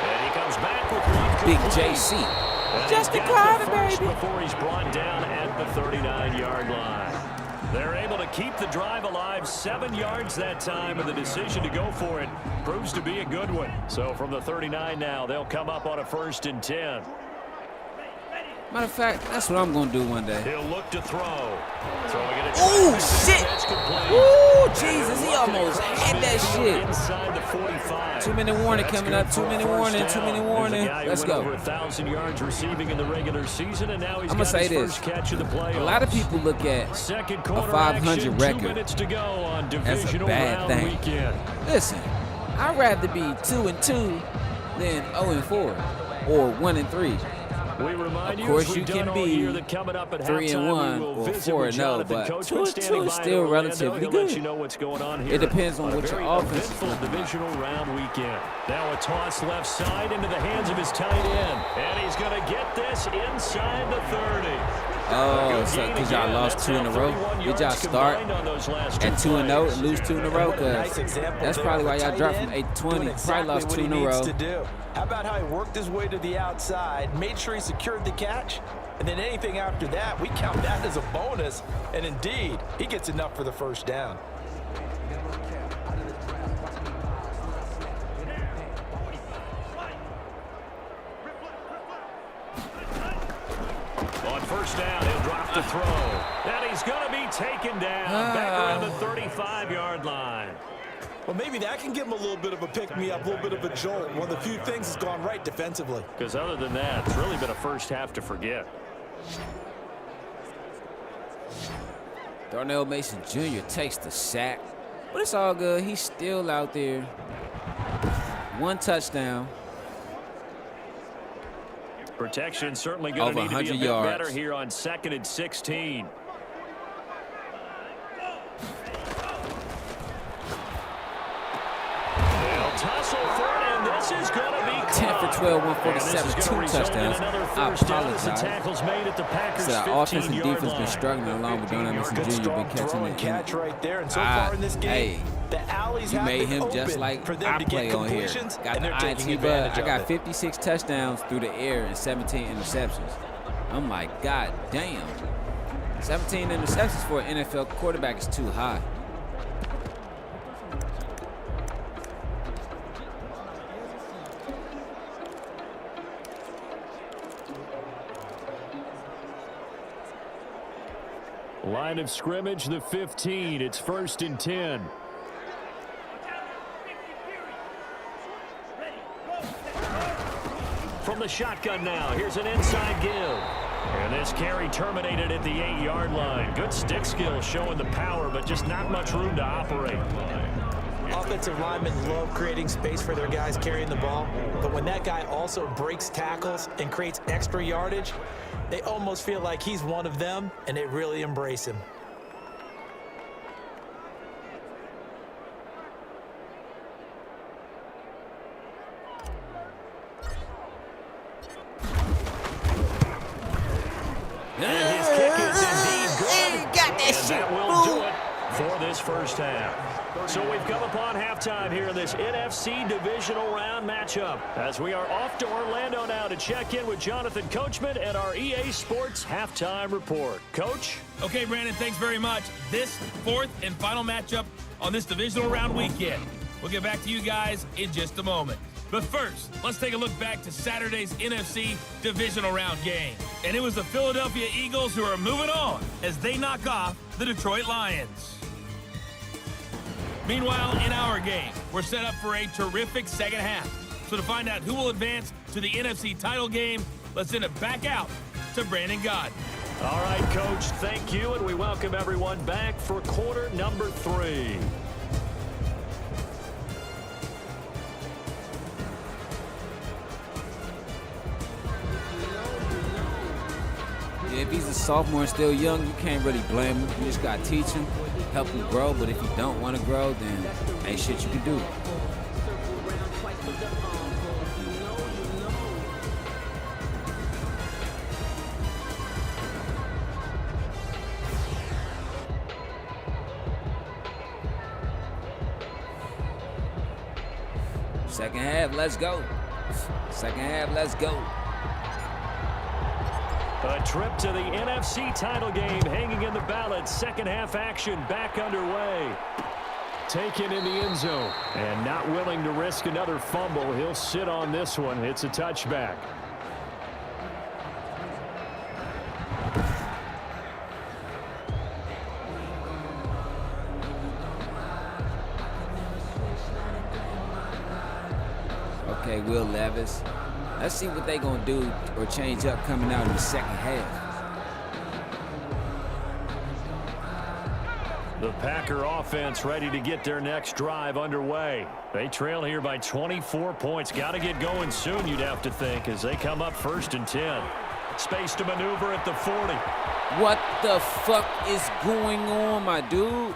And he comes back with one Big complete. JC. And Just he's a got Carter, the first baby. before he's brought down at the 39-yard line. They're able to keep the drive alive, 7 yards that time, and the decision to go for it proves to be a good one. So from the 39 now, they'll come up on a 1st and 10. Matter of fact, that's what I'm gonna do one day. He'll look to throw. Throwing it. Oh shit! That's complete. Ooh, Jesus, he almost had that shit. Inside the 45. 2-minute warning That's coming good up. for a 2-minute first warning. down. 2-minute There's warning. a guy who Let's went go. over 1,000 yards receiving in the regular season, and now he's I'ma got say his this. first catch of the playoffs. A lot of people look at Second a quarter 500 action, 2 record minutes to go on as a divisional bad round thing. weekend. Listen, I'd rather be 2-2 than 0-4 or 1-3. We remind Of you, course as we've you done can all be year, that coming up at 3-1 halftime, we will or visit 4-0, with Jonathan but Coachman 2-2 standing is by still in Orlando. relatively He'll good. let you know what's going on here. It depends on a what your very offense is eventful looking like. divisional round weekend. Now a toss left side into the hands of his tight end, and he's going to get this inside the 30. Oh, so because y'all lost 2 in a row? Did y'all start at 2-0 and lose 2 in a row? Because that's probably why y'all dropped from 8-20. Probably lost 2 in a row. How about how he worked his way to the outside, made sure he secured the catch, and then anything after that, we count that as a bonus. And indeed, he gets enough for the 1st down. On 1st down, he'll drop the throw. And he's going to be taken down back around the 35-yard line. Well, maybe that can give him a little bit of a pick-me-up, a little bit of a jolt. One of the few things that's gone right defensively. Because other than that, it's really been a first half to forget. Darnell Mason Jr. takes the sack. But it's all good. He's still out there. 1 touchdown. Protection certainly going to Over need to be a 100 bit yards. better here on 2nd and 16. They'll tussle for it, and this is going to be 10 for 12, 147, And this is 2 gonna result in touchdowns. another I first down as the apologize. tackle's made at the Packers' So our offense and 15-yard defense been line. struggling along with Darnell Mason Good Jr. been strong catching throw it. and catch right there. And so far in this game, the alleys You have made been him just open like for them I to get play on here. completions, Got and the they're taking INT bud. advantage I of got it. 56 touchdowns through the air and 17 interceptions. I'm like, God damn. 17 interceptions for an NFL quarterback is too high. Line of scrimmage, the 15. It's 1st and 10. From the shotgun now, here's an inside give. And this carry terminated at the 8-yard line. Good stick skill showing the power, but just not much room to operate. Offensive linemen love creating space for their guys carrying the ball, but when that guy also breaks tackles and creates extra yardage, they almost feel like he's one of them, and they really embrace him. And his kick is indeed good. Got that shit. That will do it for this first half. So we've come upon halftime here in this NFC Divisional Round matchup, as we are off to Orlando now to check in with Jonathan Coachman and our EA Sports Halftime Report. Coach? Okay, Brandon, thanks very much. This fourth and final matchup on this Divisional Round weekend. We'll get back to you guys in just a moment. But first, let's take a look back to Saturday's NFC Divisional Round game. And it was the Philadelphia Eagles who are moving on as they knock off the Detroit Lions. Meanwhile, in our game, we're set up for a terrific second half. So to find out who will advance to the NFC title game, let's send it back out to Brandon Gott. All right, Coach, thank you, and we welcome everyone back for quarter number 3. Yeah, if he's a sophomore and still young, you can't really blame him. You just got to teach him, help him grow. But if you don't want to grow, then ain't shit you can do. Second half, let's go. Second half, let's go. A trip to the NFC title game hanging in the balance. Second half action back underway. Taken in the end zone. And not willing to risk another fumble. He'll sit on this one. It's a touchback. Okay, Will Levis. Let's see what they're going to do or change up coming out in the second half. The Packer offense ready to get their next drive underway. They trail here by 24 points. Got to get going soon, you'd have to think, as they come up 1st and 10. Space to maneuver at the 40. What the fuck is going on, my dude?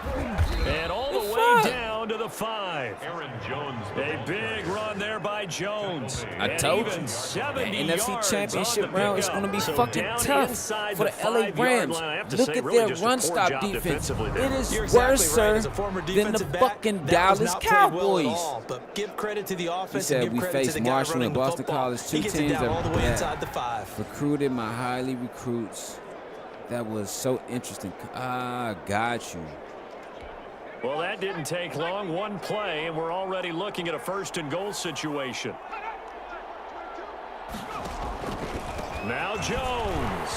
And all the way down to the 5. Aaron Jones. A big run there by Jones. I told you, that NFC Championship round is going to be fucking tough for the LA Rams. Look at their run stop defense. It is worse, sir, than the fucking Dallas Cowboys. But give credit to the offense. He said we faced Marshall and Boston College, two teams that recruited my highly recruits. That was so interesting. Got you. Well, that didn't take long. One play, and we're already looking at a 1st and goal situation. Now Jones.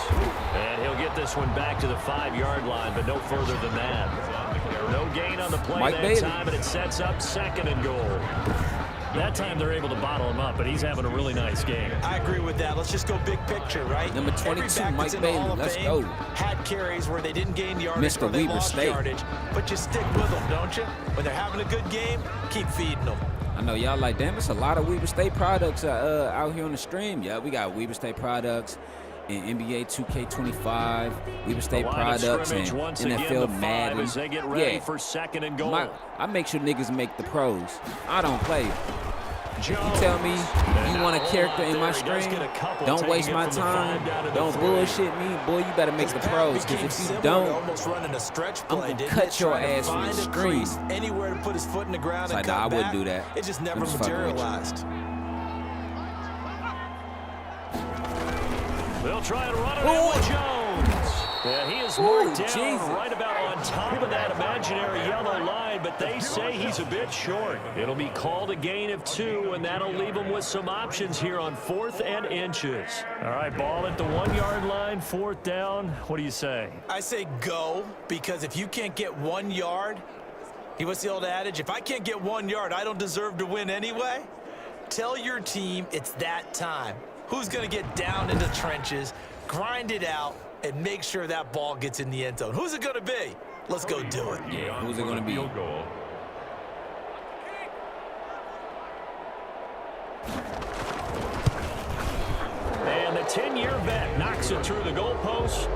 And he'll get this one back to the 5-yard line, but no further than that. No gain on the play that time, and it sets up 2nd and goal. That time they're able to bottle him up, but he's having a really nice game. I agree with that. Let's just go big picture, right? Number 22, Mike Bailey. Let's go. Had carries where they didn't gain yardage or they lost yardage, but you stick with them, don't you? When they're having a good game, keep feeding them. I know y'all like, damn, it's a lot of Weber State products out here on the stream. Yeah, we got Weber State products and NBA 2K25, Weber State products, and NFL Madden. As they get ready for 2nd and goal. I make sure niggas make the pros. I don't play. If you tell me you want a character in my stream, don't waste my time, don't bullshit me, boy, you better make the pros, because if you don't, I'm going to cut your ass from the stream. Anywhere to put his foot in the ground and I wouldn't do that. It just never materialized. They'll try and run it in with Jones. Yeah, he is marked down Jesus. right about on top of that imaginary yellow line, but they say he's a bit short. It'll be called a gain of 2, and that'll leave him with some options here on 4th and inches. All right, ball at the 1-yard line, 4th down. What do you say? I say go, because if you can't get 1 yard, what's the old adage? If I can't get 1 yard, I don't deserve to win anyway. Tell your team it's that time. Who's going to get down into the trenches, grind it out, and make sure that ball gets in the end zone? Who's it going to be? Let's go do it. Yeah, who's it going to be? Field goal. And the 10-year vet knocks it through the goalpost,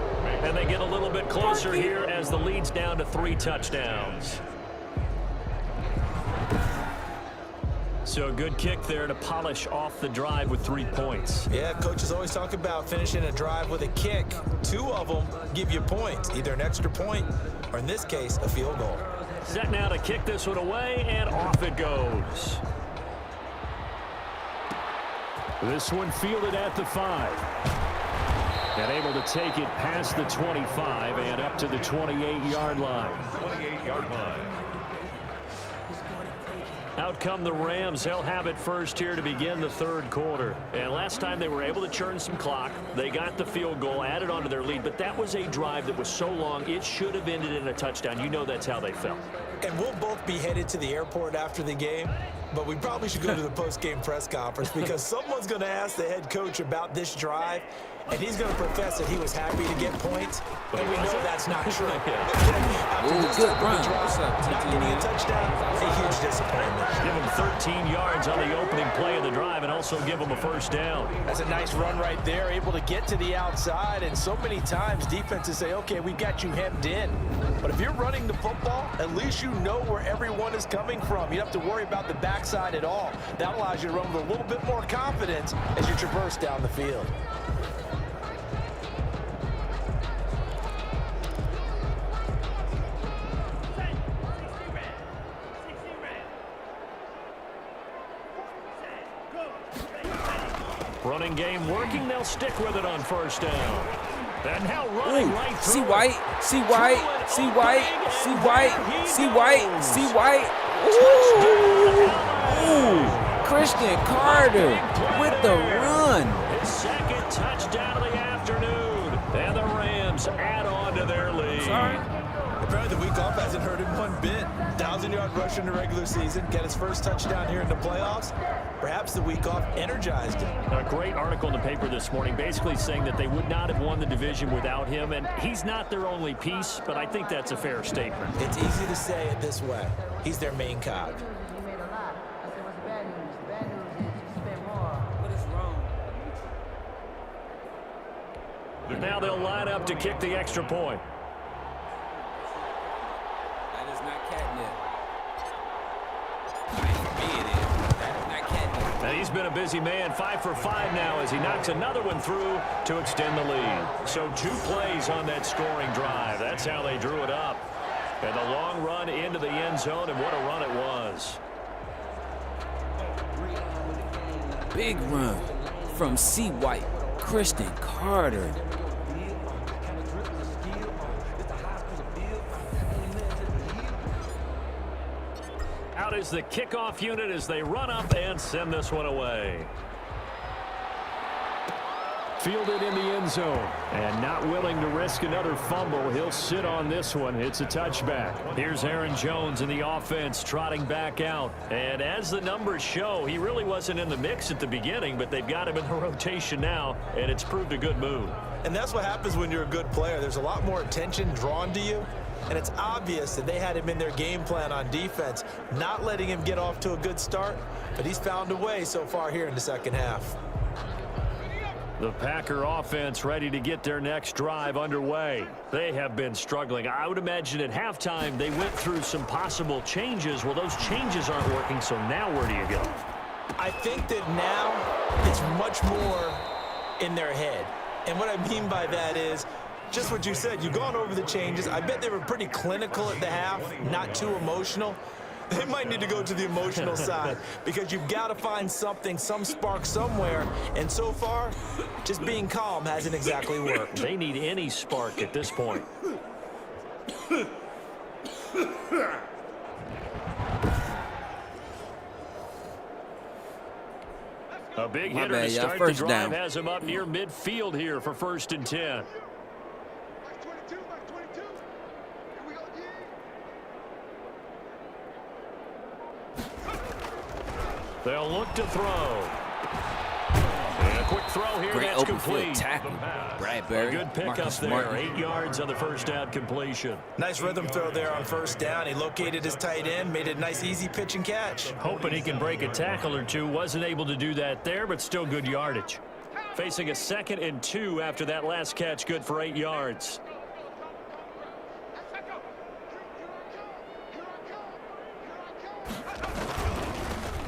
and they get a little bit closer here as the lead's down to 3 touchdowns. So a good kick there to polish off the drive with 3 points. Yeah, coaches always talk about finishing a drive with a kick. 2 of them give you points, either an extra point or, in this case, a field goal. Set now to kick this one away, and off it goes. This one fielded at the 5. And able to take it past the 25 and up to the 28-yard line. 28-yard line. Out come the Rams. They'll have it first here to begin the 3rd quarter. And last time they were able to churn some clock. They got the field goal, added onto their lead. But that was a drive that was so long, it should have ended in a touchdown. You know that's how they felt. And we'll both be headed to the airport after the game, but we probably should go to the post-game press conference because someone's going to ask the head coach about this drive, and he's going to profess that he was happy to get points, and we know that's not true. After this good type of a run. drive, What's up, not TT? getting a touchdown, a huge disappointment. Give him 13 yards on the opening play of the drive and also give him a first down. That's a nice run right there, able to get to the outside, and so many times defenses say, okay, we've got you hemmed in. But if you're running the football, at least you know where everyone is coming from. You don't have to worry about the backside at all. That allows you to run with a little bit more confidence as you traverse down the field. Running game working. They'll stick with it on first down. And now running right through. See White, see White, see White, see White, see White, see White. Ooh, Christian Carter with the run. His 2nd touchdown of the afternoon. And the Rams add on to their lead. Apparently the week off hasn't hurt him one bit. 1,000-yard rusher in the regular season, get his first touchdown here in the playoffs. Perhaps the week off energized him. A great article in the paper this morning basically saying that they would not have won the division without him, and he's not their only piece, but I think that's a fair statement. It's easy to say it this way. He's their main cog. Now they'll line up to kick the extra point. That is not catnip. For me it is. That is not catnip. And he's been a busy man, 5 for 5 now as he knocks another one through to extend the lead. So 2 plays on that scoring drive. That's how they drew it up. And the long run into the end zone, and what a run it was. Big run from C. White, Christian Carter. Out is the kickoff unit as they run up and send this one away. Fielded in the end zone. And not willing to risk another fumble. He'll sit on this one. It's a touchback. Here's Aaron Jones in the offense trotting back out. And as the numbers show, he really wasn't in the mix at the beginning, but they've got him in the rotation now, and it's proved a good move. And that's what happens when you're a good player. There's a lot more attention drawn to you. And it's obvious that they had him in their game plan on defense, not letting him get off to a good start. But he's found a way so far here in the second half. The Packer offense ready to get their next drive underway. They have been struggling. I would imagine at halftime they went through some possible changes. Well, those changes aren't working, so now where do you go? I think that now it's much more in their head. And what I mean by that is just what you said. You've gone over the changes. I bet they were pretty clinical at the half, not too emotional. They might need to go to the emotional side because you've got to find something, some spark somewhere. And so far, just being calm hasn't exactly worked. They need any spark at this point. A big hitter to start the drive has him up near midfield here for 1st and 10. They'll look to throw. And a quick throw here. Great That's open complete. field tackle. Bradbury. A good pickup there. Martin. 8 yards on the first down completion. Nice rhythm throw there on 1st down. He located his tight end, made it a nice, easy pitch and catch. Hoping he can break a tackle or two. Wasn't able to do that there, but still good yardage. Facing a 2nd and 2 after that last catch. Good for 8 yards.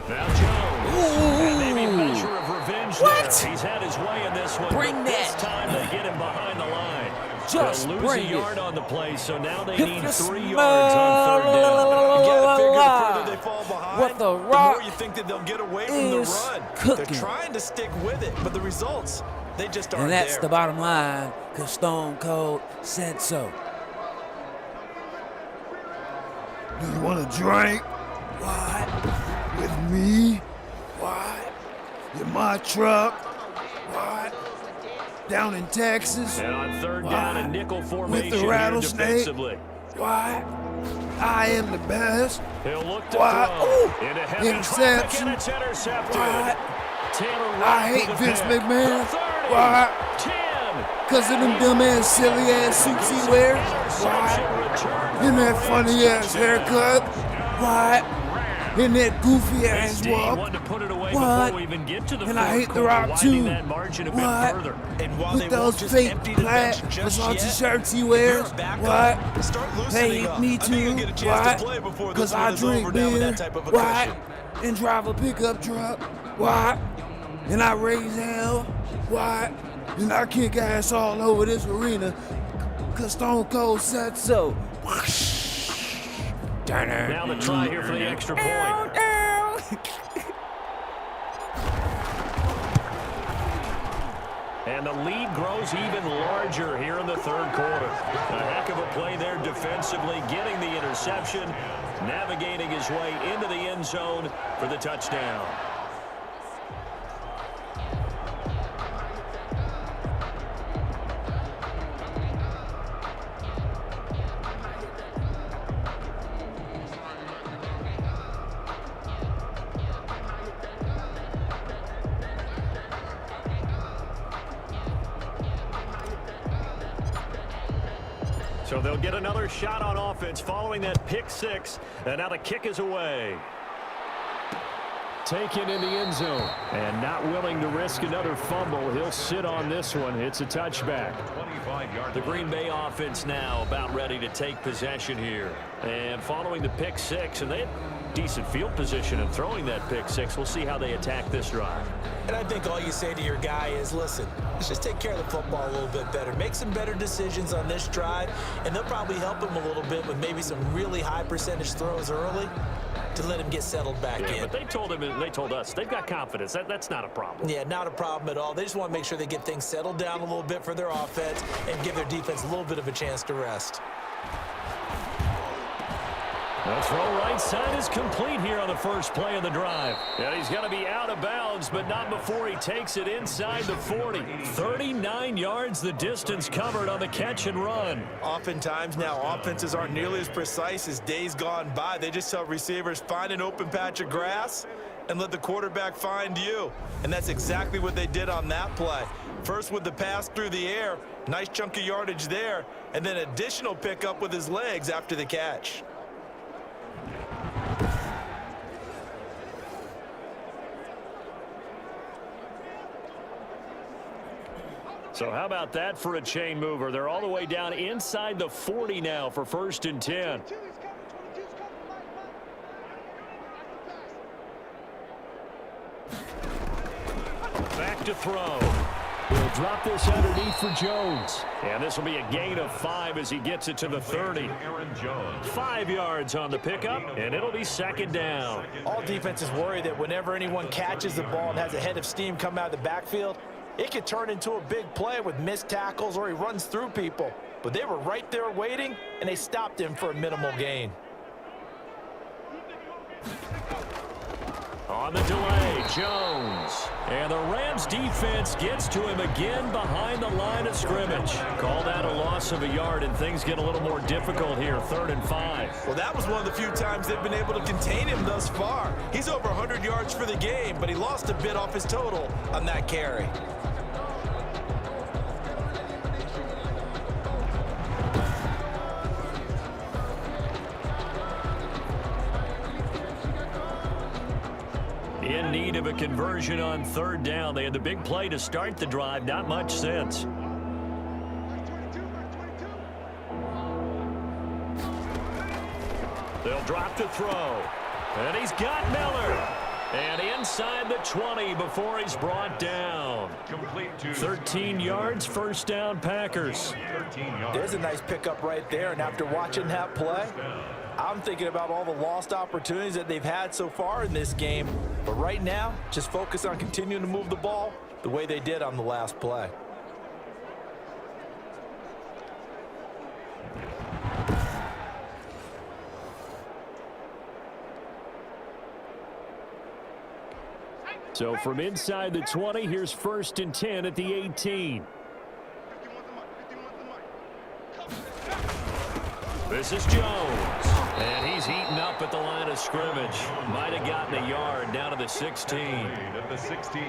Now Jones. And maybe a measure of revenge there. He's had his way in this one. Bring This that. time they get him behind the line. Just They'll lose bring a yard it. on the play, so now they Hit need the 3 yards on 3rd down. You got to figure the further they fall behind, What the the Rock more you think that they'll get away from the is run. cooking. They're trying to stick with it, but the results, they just aren't And that's there. the bottom line, because Stone Cold said so. Do you want to drink? What? With me? What? In my truck? What? Down in Texas? And on 3rd down, a nickel formation With the here rattlesnake? defensively. What? I am the best. He'll look to What? throw. Ooh. Into heavy Interception. traffic, and it's intercepted. What? Taylor I Rapp hate with the Vince pick. McMahon. 30, What? 10. Cause of them dumb ass, silly ass suits he wears? Interception What? return. In that funny ass haircut? What? In that goofy ass Steve walk? wanted to put it away What? before we even get to the And I fourth hate the quarter, Rock widening too. that margin a What? bit further. And while With they those won't just fake empty the plaid bench just Versace yet, shirts he if wears? you're a backup, What? start They loosening hate up. me I think you'll too. get a chance What? to play before this Cause one I is drink over down with beer. that type of a What? cushion. And drive a pickup truck. What? And I raise hell. What? And I kick ass all over this arena. Cause Stone Cold said so. Now the try here for the extra point. And the lead grows even larger here in the 3rd quarter. A heck of a play there defensively, getting the interception, navigating his way into the end zone for the touchdown. So they'll get another shot on offense following that pick 6. And now the kick is away. Taken in the end zone. And not willing to risk another fumble. He'll sit on this one. It's a touchback. 25-yard The Green Bay offense now about ready to take possession here. And following the pick 6, and they had decent field position in throwing that pick 6. We'll see how they attack this drive. And I think all you say to your guy is, listen, let's just take care of the football a little bit better. Make some better decisions on this drive, and they'll probably help him a little bit with maybe some really high percentage throws early to let him get settled back in. But they told him, and they told us, they've got confidence. That's not a problem. Yeah, not a problem at all. They just want to make sure they get things settled down a little bit for their offense and give their defense a little bit of a chance to rest. The throw right side is complete here on the first play of the drive. And he's going to be out of bounds, but not before he takes it inside the 40. 39 yards the distance covered on the catch and run. Oftentimes now, offenses aren't nearly as precise as days gone by. They just tell receivers, find an open patch of grass and let the quarterback find you. And that's exactly what they did on that play. First with the pass through the air, nice chunk of yardage there, and then additional pickup with his legs after the catch. So how about that for a chain mover? They're all the way down inside the 40 now for 1st and 10. Back to throw. He'll drop this underneath for Jones. And this will be a gain of 5 as he gets it to the 30. 5 yards on the pickup, and it'll be second down. All defenses worry that whenever anyone catches the ball and has a head of steam come out of the backfield, it could turn into a big play with missed tackles or he runs through people. But they were right there waiting, and they stopped him for a minimal gain. On the delay, Jones. And the Rams defense gets to him again behind the line of scrimmage. Call that a loss of a yard, and things get a little more difficult here, 3rd and 5. Well, that was one of the few times they've been able to contain him thus far. He's over 100 yards for the game, but he lost a bit off his total on that carry. In need of a conversion on 3rd down. They had the big play to start the drive. Not much sense. They'll drop to throw. And he's got Miller. And inside the 20 before he's brought down. 13 yards, 1st down, Packers. There's a nice pickup right there, and after watching that play, I'm thinking about all the lost opportunities that they've had so far in this game. But right now, just focus on continuing to move the ball the way they did on the last play. So from inside the 20, here's 1st and 10 at the 18. This is Jones. And he's heating up at the line of scrimmage. Might have gotten a yard down to the 16.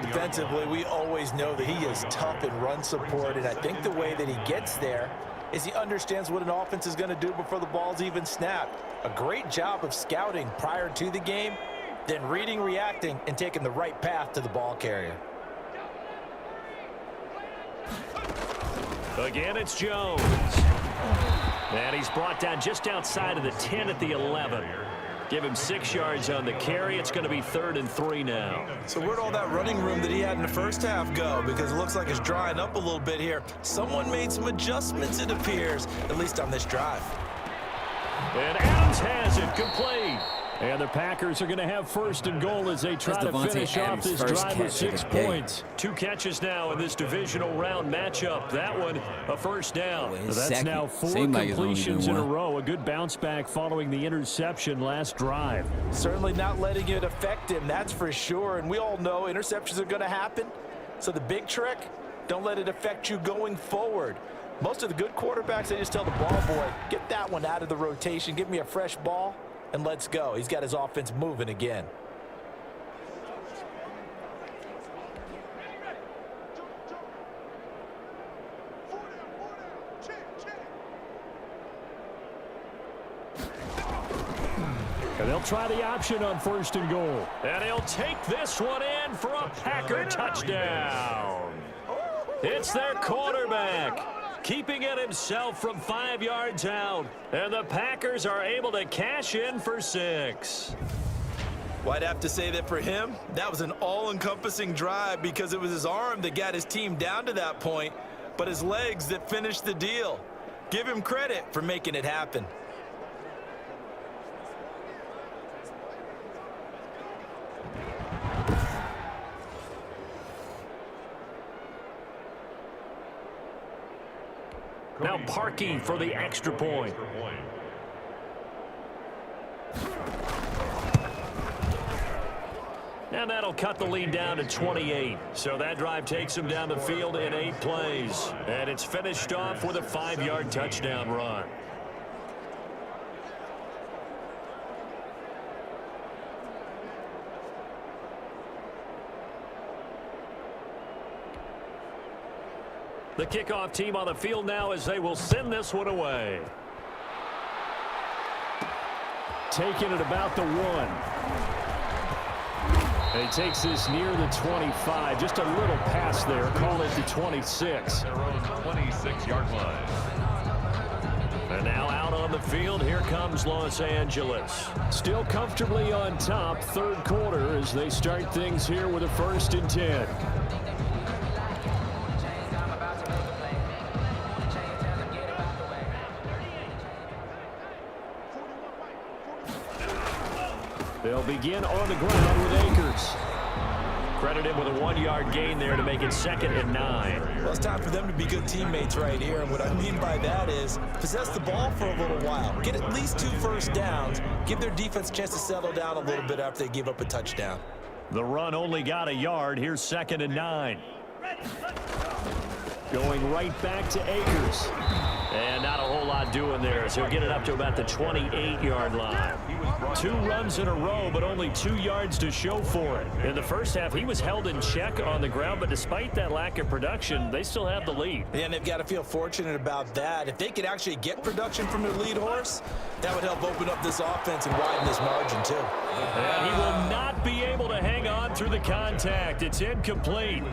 Defensively, we always know that he is tough in run support, and I think the way that he gets there is he understands what an offense is going to do before the ball's even snapped. A great job of scouting prior to the game, then reading, reacting, and taking the right path to the ball carrier. Again, it's Jones. And he's brought down just outside of the 10 at the 11. Give him 6 yards on the carry. It's going to be 3rd and 3 now. So where'd all that running room that he had in the first half go? Because it looks like it's drying up a little bit here. Someone made some adjustments, it appears, at least on this drive. And Adams has it complete. And the Packers are going to have 1st and goal as they try to finish off this drive with 6 points. 2 catches now in this divisional round matchup. That one, a 1st down. So that's now 4 completions in a row. A good bounce back following the interception last drive. Certainly not letting it affect him, that's for sure. And we all know interceptions are going to happen. So the big trick, don't let it affect you going forward. Most of the good quarterbacks, they just tell the ball boy, get that one out of the rotation, give me a fresh ball, and let's go. He's got his offense moving again. And they'll try the option on 1st and goal. And he'll take this one in for a Packer touchdown. It's their quarterback, keeping it himself from 5 yards out. And the Packers are able to cash in for 6. Well, I'd have to say that for him, that was an all-encompassing drive because it was his arm that got his team down to that point, but his legs that finished the deal. Give him credit for making it happen. Now Parkey for the extra point. And that'll cut the lead down to 28. So that drive takes him down the field in 8 plays. And it's finished off with a 5-yard touchdown run. The kickoff team on the field now as they will send this one away. Taking it about the 1. And he takes this near the 25. Just a little pass there. Call it the 26. Their own 26-yard line. And now out on the field, here comes Los Angeles. Still comfortably on top, 3rd quarter as they start things here with a 1st and 10. They'll begin on the ground with Akers. Credit him with a 1-yard gain there to make it 2nd and 9. Well, it's time for them to be good teammates right here. And what I mean by that is possess the ball for a little while. Get at least 2 first downs. Give their defense a chance to settle down a little bit after they give up a touchdown. The run only got a yard. Here's 2nd and 9. Going right back to Akers. And not a whole lot doing there, so he'll get it up to about the 28-yard line. 2 runs in a row, but only 2 yards to show for it. In the first half, he was held in check on the ground, but despite that lack of production, they still have the lead. And they've got to feel fortunate about that. If they could actually get production from their lead horse, that would help open up this offense and widen this margin, too. And he will not be able to hang on through the contact. It's incomplete.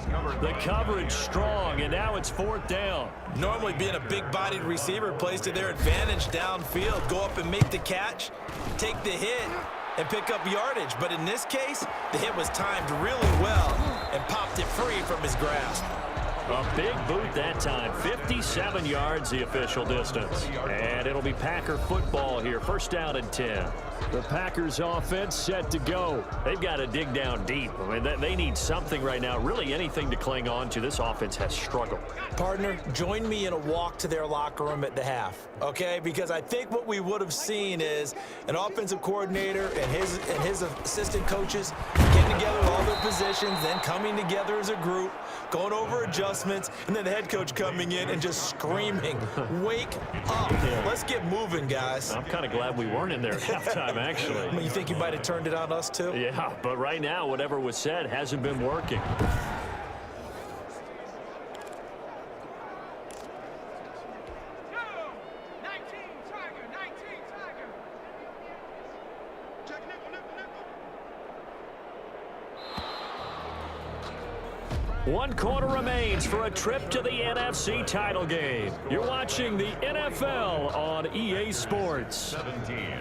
The coverage strong, and now it's 4th down. Normally being a big-bodied receiver plays to their advantage downfield. Go up and make the catch, take the hit, and pick up yardage. But in this case, the hit was timed really well and popped it free from his grasp. A big boot that time. 57 yards the official distance. And it'll be Packer football here. 1st down and 10. The Packers offense set to go. They've got to dig down deep. I mean, they need something right now, really anything to cling on to. This offense has struggled. Partner, join me in a walk to their locker room at the half, okay? Because I think what we would have seen is an offensive coordinator and his assistant coaches getting together all their positions, then coming together as a group, going over adjustments, and then the head coach coming in and just screaming, wake up. Let's get moving, guys. I'm kind of glad we weren't in there at halftime, actually. I mean, you think you might have turned it on us, too? Yeah, but right now, whatever was said hasn't been working. One quarter remains for a trip to the NFC title game. You're watching the NFL on EA Sports. 17.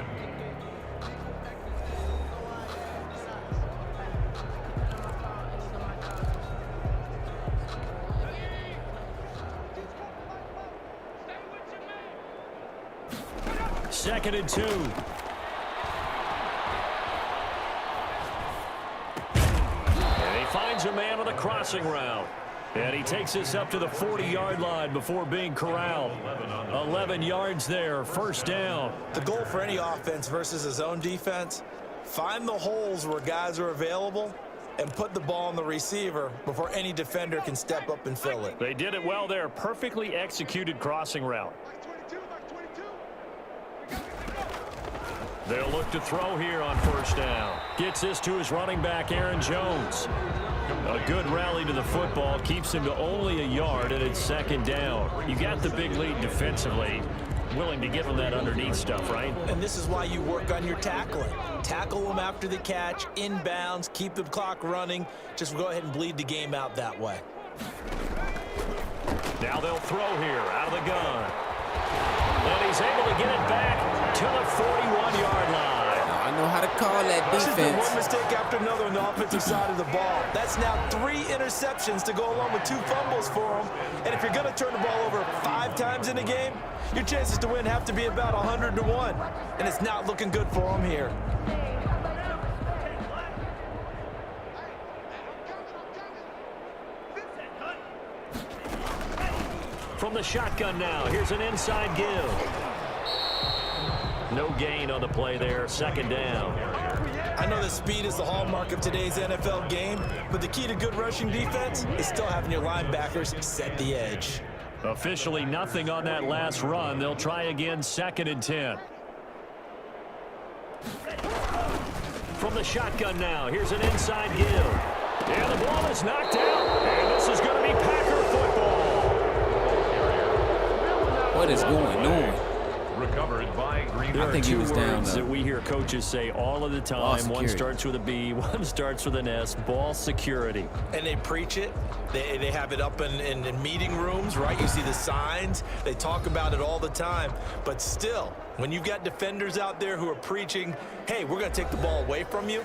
Second and 2. Finds a man on the crossing route. And he takes this up to the 40-yard line before being corralled. 11 yards there, 1st down. The goal for any offense versus a zone defense, find the holes where guys are available and put the ball on the receiver before any defender can step up and fill it. They did it well there. Perfectly executed crossing route. They'll look to throw here on 1st down. Gets this to his running back, Aaron Jones. A good rally to the football keeps him to only a yard, and it's 2nd down. You got the big lead defensively. Willing to give him that underneath stuff, right? And this is why you work on your tackling. Tackle them after the catch, inbounds, keep the clock running. Just go ahead and bleed the game out that way. Now they'll throw here out of the gun. And he's able to get it back to the 41-yard line. I know how to call that defense. One mistake after another on the offensive side of the ball. That's now 3 interceptions to go along with 2 fumbles for him. And if you're going to turn the ball over 5 times in a game, your chances to win have to be about 100 to 1. And it's not looking good for him here. From the shotgun now, here's an inside give. No gain on the play there, 2nd down. I know that speed is the hallmark of today's NFL game, but the key to good rushing defense is still having your linebackers set the edge. Officially nothing on that last run. They'll try again, 2nd and 10. From the shotgun now, here's an inside give. And the ball is knocked out, and this is going to be Packer football. What is going on? Recovered by Green Bay. There are 2 words down, that we hear coaches say all of the time. One starts with a B, one starts with an S. Ball security. And they preach it. They have it up in meeting rooms, right? You see the signs. They talk about it all the time. But still, when you've got defenders out there who are preaching, hey, we're going to take the ball away from you,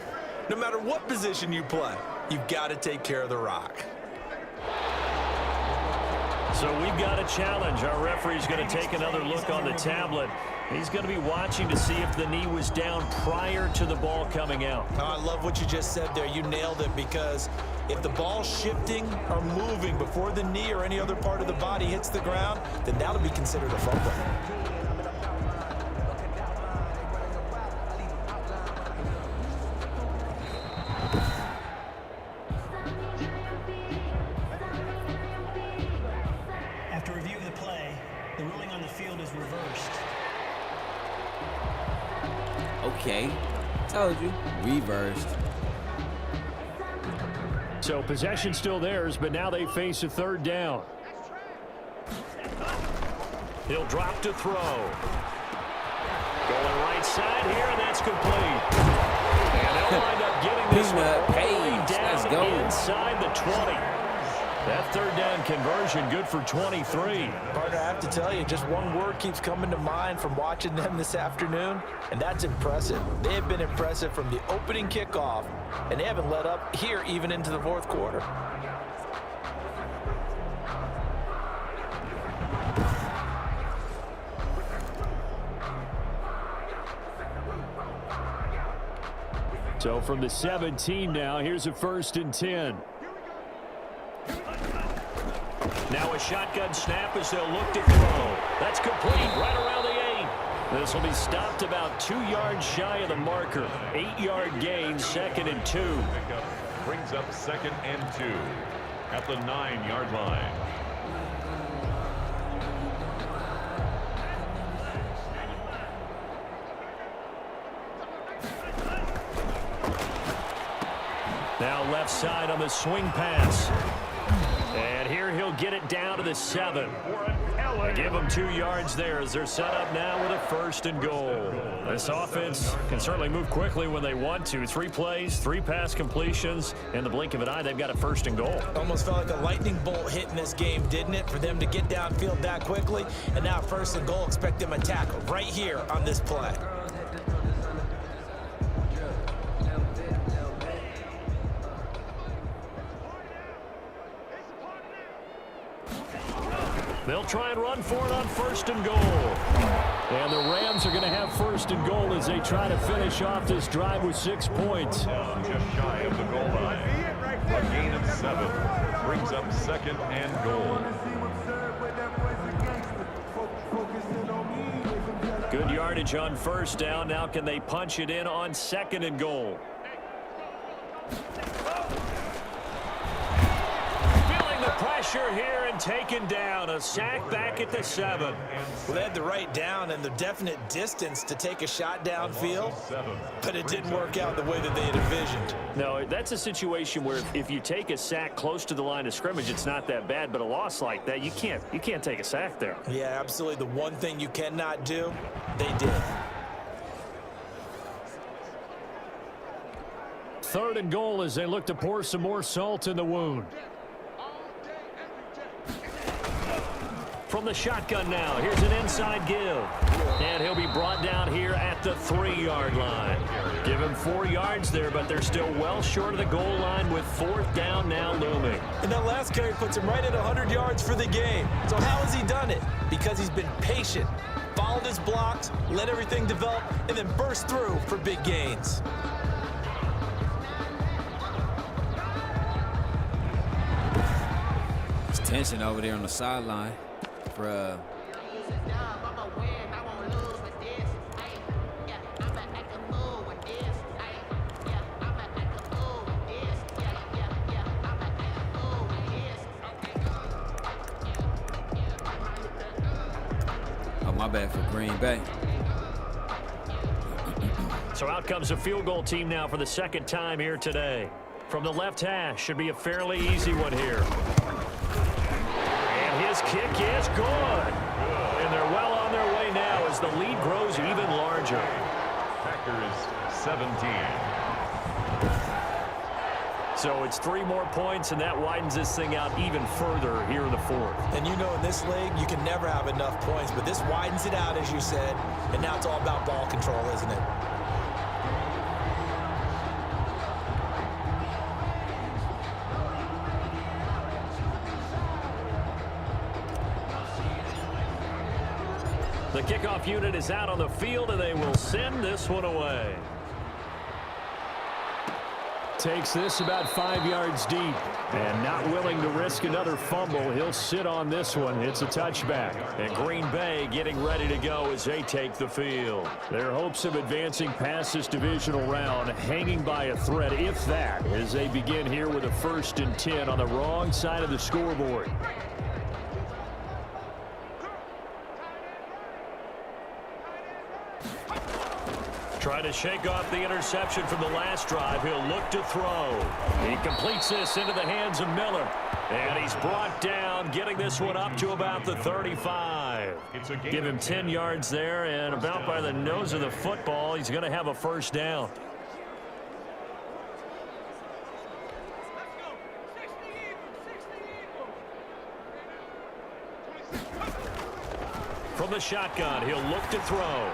no matter what position you play, you've got to take care of the rock. So we've got a challenge. Our referee's going to take another look on the tablet. He's going to be watching to see if the knee was down prior to the ball coming out. Oh, I love what you just said there. You nailed it, because if the ball's shifting or moving before the knee or any other part of the body hits the ground, then that'll be considered a fumble. After review of the play, the ruling on the field is reversed. Okay, told you. Reversed. So possession still theirs, but now they face a third down. He'll drop to throw. Going right side here, and that's complete. And they'll wind up getting this one all the way down inside the 20. That third down conversion good for 23. Partner, I have to tell you, just one word keeps coming to mind from watching them this afternoon, and that's impressive. They have been impressive from the opening kickoff, and they haven't let up here even into the fourth quarter. So from the 17 now, here's a 1st and 10. Now a shotgun snap as they'll look to throw. That's complete right around the 8. This will be stopped about 2 yards shy of the marker. 8-yard gain, 2nd and 2. Pickup brings up 2nd and 2 at the 9-yard line. Now left side on the swing pass. And here he'll get it down to the 7. Give them 2 yards there as they're set up now with a 1st and goal. This offense can certainly move quickly when they want to. 3 plays, 3 pass completions. In the blink of an eye, they've got a 1st and goal. Almost felt like a lightning bolt hit in this game, didn't it? For them to get downfield that quickly. And now 1st and goal, expect them to tackle right here on this play. They'll try and run for it on 1st and goal. And the Rams are going to have 1st and goal as they try to finish off this drive with 6 points. Down just shy of the goal line. A gain of 7 brings up 2nd and goal. Good yardage on 1st down. Now can they punch it in on 2nd and goal? Pressure here and taken down. A sack back at the 7. Well, they had the right down and the definite distance to take a shot downfield, but it didn't work out the way that they had envisioned. No, that's a situation where if you take a sack close to the line of scrimmage, it's not that bad, but a loss like that, you can't take a sack there. Yeah, absolutely. The one thing you cannot do, they did. 3rd and goal as they look to pour some more salt in the wound. From the shotgun now, here's an inside give. And he'll be brought down here at the 3-yard line. Give him 4 yards there, but they're still well short of the goal line with 4th down now looming. And that last carry puts him right at 100 yards for the game. So how has he done it? Because he's been patient, followed his blocks, let everything develop, and then burst through for big gains. It's tension over there on the sideline. Oh, my bad for Green Bay. So out comes a field goal team now for the 2nd time here today. From the left hash, should be a fairly easy one here. His kick is good. And they're well on their way now as the lead grows even larger. Packers 17. So it's 3 more points, and that widens this thing out even further here in the 4th. And you know, in this league, you can never have enough points, but this widens it out, as you said, and now it's all about ball control, isn't it? The The kickoff unit is out on the field, and they will send this one away. Takes this about 5 yards deep. And not willing to risk another fumble. He'll sit on this one. It's a touchback. And Green Bay getting ready to go as they take the field. Their hopes of advancing past this divisional round hanging by a thread, if that, as they begin here with a 1st and 10 on the wrong side of the scoreboard. Trying to shake off the interception from the last drive. He'll look to throw. He completes this into the hands of Miller. And he's brought down, getting this one up to about the 35. Give him 10 yards there, and about by the nose of the football, he's going to have a 1st down. From the shotgun, he'll look to throw.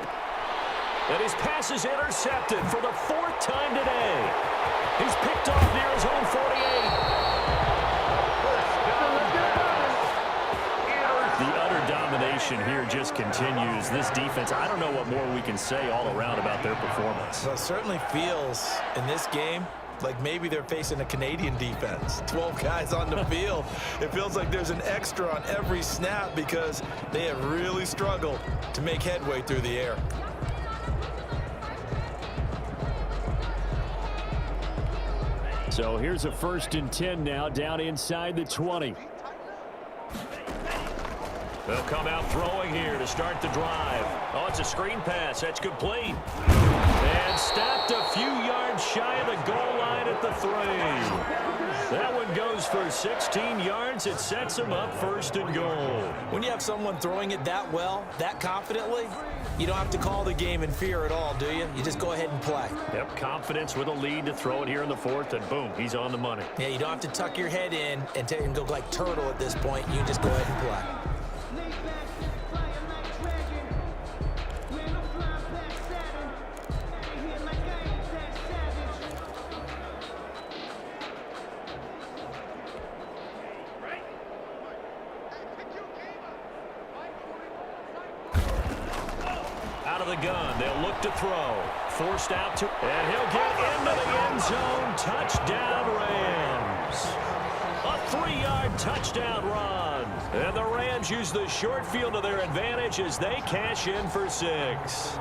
And his pass is intercepted for the 4th time today. He's picked off near his own 48. The utter domination here just continues. This defense, I don't know what more we can say all around about their performance. Well, it certainly feels in this game like maybe they're facing a Canadian defense. 12 guys on the field. It feels like there's an extra on every snap because they have really struggled to make headway through the air. So here's a 1st and 10 now, down inside the 20. They'll come out throwing here to start the drive. Oh, it's a screen pass. That's complete. And stopped a few yards shy of the goal line at the 3. That one goes for 16 yards. It sets him up 1st and goal. When you have someone throwing it that well, that confidently, you don't have to call the game in fear at all, do you? You just go ahead and play. Yep, confidence with a lead to throw it here in the 4th, and boom, he's on the money. Yeah, you don't have to tuck your head in and go like turtle at this point. You just go ahead and play. Out of the gun, they'll look to throw. Forced out to, and he'll get into the end zone. Touchdown, Rams. A 3-yard touchdown run. And the Rams use the short field to their advantage as they cash in for 6.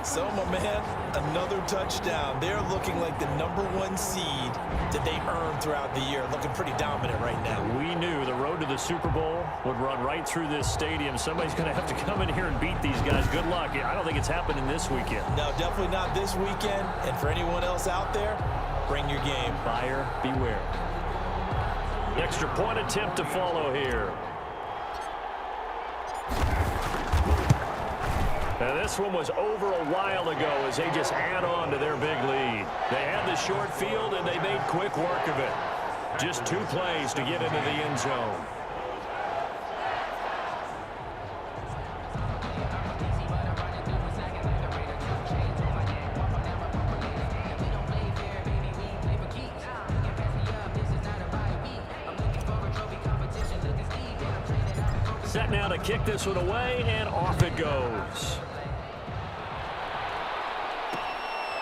So, my man, another touchdown. They're looking like the #1 seed that they earned throughout the year. Looking pretty dominant right now. We knew the road to the Super Bowl would run right through this stadium. Somebody's going to have to come in here and beat these guys. Good luck. I don't think it's happening this weekend. No, definitely not this weekend. And for anyone else out there, bring your game. Buyer beware. Extra point attempt to follow here. And this one was over a while ago as they just add on to their big lead. They had the short field, and they made quick work of it. Just 2 plays to get into the end zone. Set now to kick this one away, and off it goes.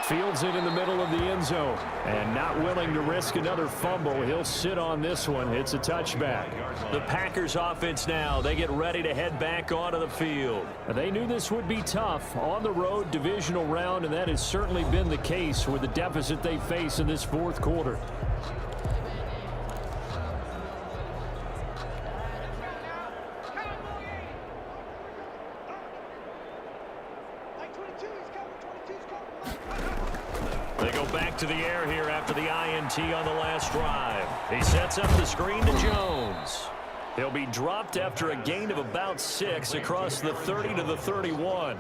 Fields it in the middle of the end zone. And not willing to risk another fumble. He'll sit on this one. It's a touchback. The Packers offense now. They get ready to head back onto the field. They knew this would be tough on the road divisional round, and that has certainly been the case with the deficit they face in this 4th quarter. They go back to the air here after the INT on the last drive. He sets up the screen to Jones. He'll be dropped after a gain of about 6 across the 30 to the 31.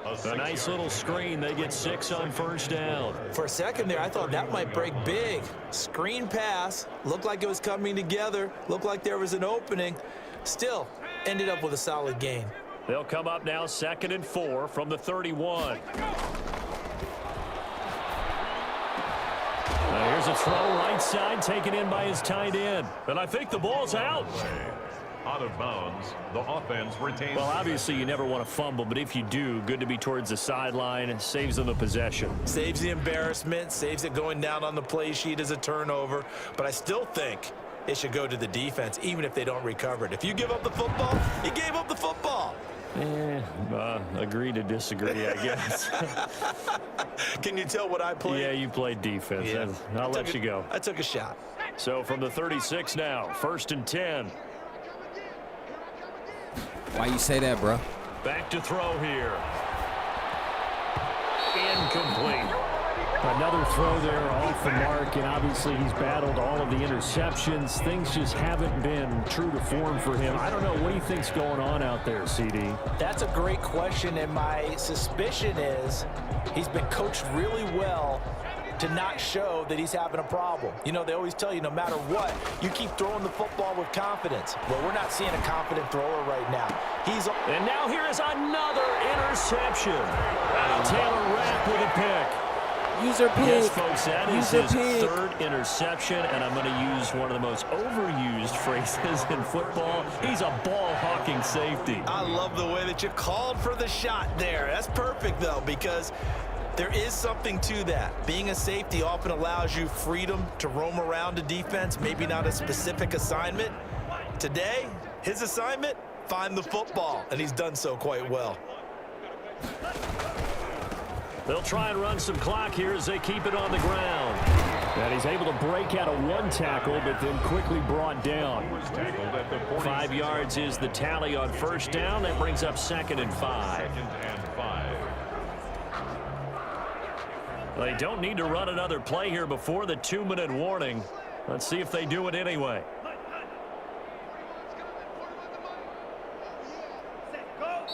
A nice little screen. They get 6 on 1st down. For a second there, I thought that might break big. Screen pass. Looked like it was coming together. Looked like there was an opening. Still, ended up with a solid gain. They'll come up now 2nd and 4 from the 31. Here's a throw right side taken in by his tight end. And I think the ball's out. out of bounds. The offense retains. Well, obviously you never want to fumble, but if you do, good to be towards the sideline. Saves them the possession. Saves the embarrassment, saves it going down on the play sheet as a turnover. But I still think it should go to the defense, even if they don't recover it. If you give up the football, you gave up the football. Agree to disagree, I guess. Can you tell what I played? Yeah, you played defense. Yeah. I'll let you go. I took a shot. So from the 36 now, 1st and 10. Why you say that, bro? Back to throw here. Incomplete. Another throw there off the mark, and obviously he's battled all of the interceptions. Things just haven't been true to form for him. I don't know. What do you think's going on out there, CD? That's a great question, and my suspicion is he's been coached really well to not show that he's having a problem. You know, they always tell you no matter what, you keep throwing the football with confidence. Well, we're not seeing a confident thrower right now. And now here is another interception. Taylor Rapp with a pick. User pick. Yes, folks, that is User his pick. 3rd interception, and I'm going to use one of the most overused phrases in football. He's a ball-hawking safety. I love the way that you called for the shot there. That's perfect, though, because there is something to that. Being a safety often allows you freedom to roam around a defense, maybe not a specific assignment. Today, his assignment, find the football, and he's done so quite well. They'll try and run some clock here as they keep it on the ground. And he's able to break out of one tackle, but then quickly brought down. 5 yards is the tally on 1st down. That brings up 2nd and 5. They don't need to run another play here before the 2-minute warning. Let's see if they do it anyway.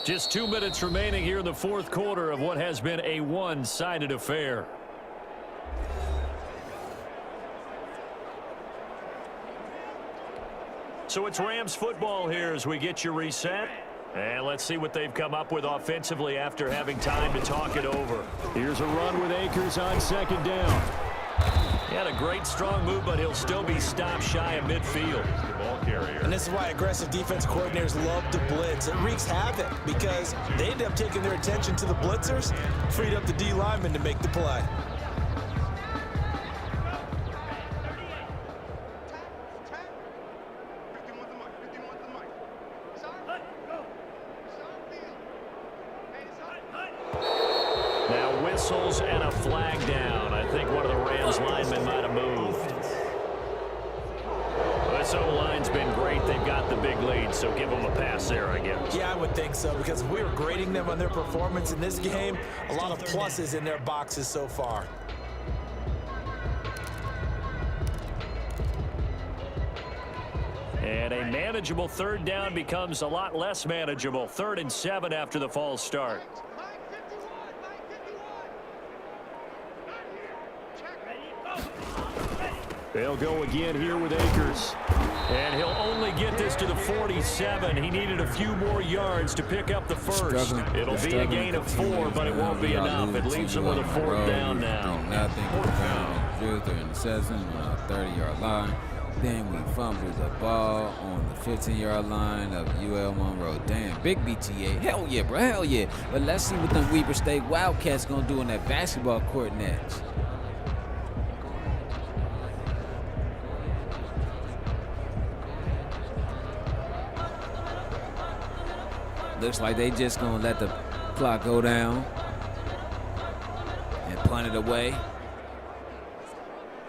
Just 2 minutes remaining here in the 4th quarter of what has been a one-sided affair. So it's Rams football here as we get you reset. And let's see what they've come up with offensively after having time to talk it over. Here's a run with Akers on 2nd down. He had a great strong move, but he'll still be stopped shy of midfield. And this is why aggressive defense coordinators love to blitz. It wreaks havoc because they end up taking their attention to the blitzers, freed up the D lineman to make the play. Now whistles and a flag down. I think one of the Rams linemen might have moved. This O-line's been great. They've got the big lead, so give them a pass there, I guess. Yeah, I would think so, because if we were grading them on their performance in this game, a lot of pluses in their boxes so far. And a manageable 3rd down becomes a lot less manageable. 3rd and 7 after the false start. They'll go again here with Akers. And he'll only get this to the 47. He needed a few more yards to pick up the 1st. It'll be a gain of 4, but it won't be enough. It leaves him with a 4th down now. Nothing. Drills their interception on the 30-yard line. Then we fumbled the ball on the 15-yard line of UL Monroe. Damn, big BTA. Hell yeah, bro. Hell yeah. But let's see what the Weber State Wildcats going to do on that basketball court next. Looks like they just going to let the clock go down and punt it away.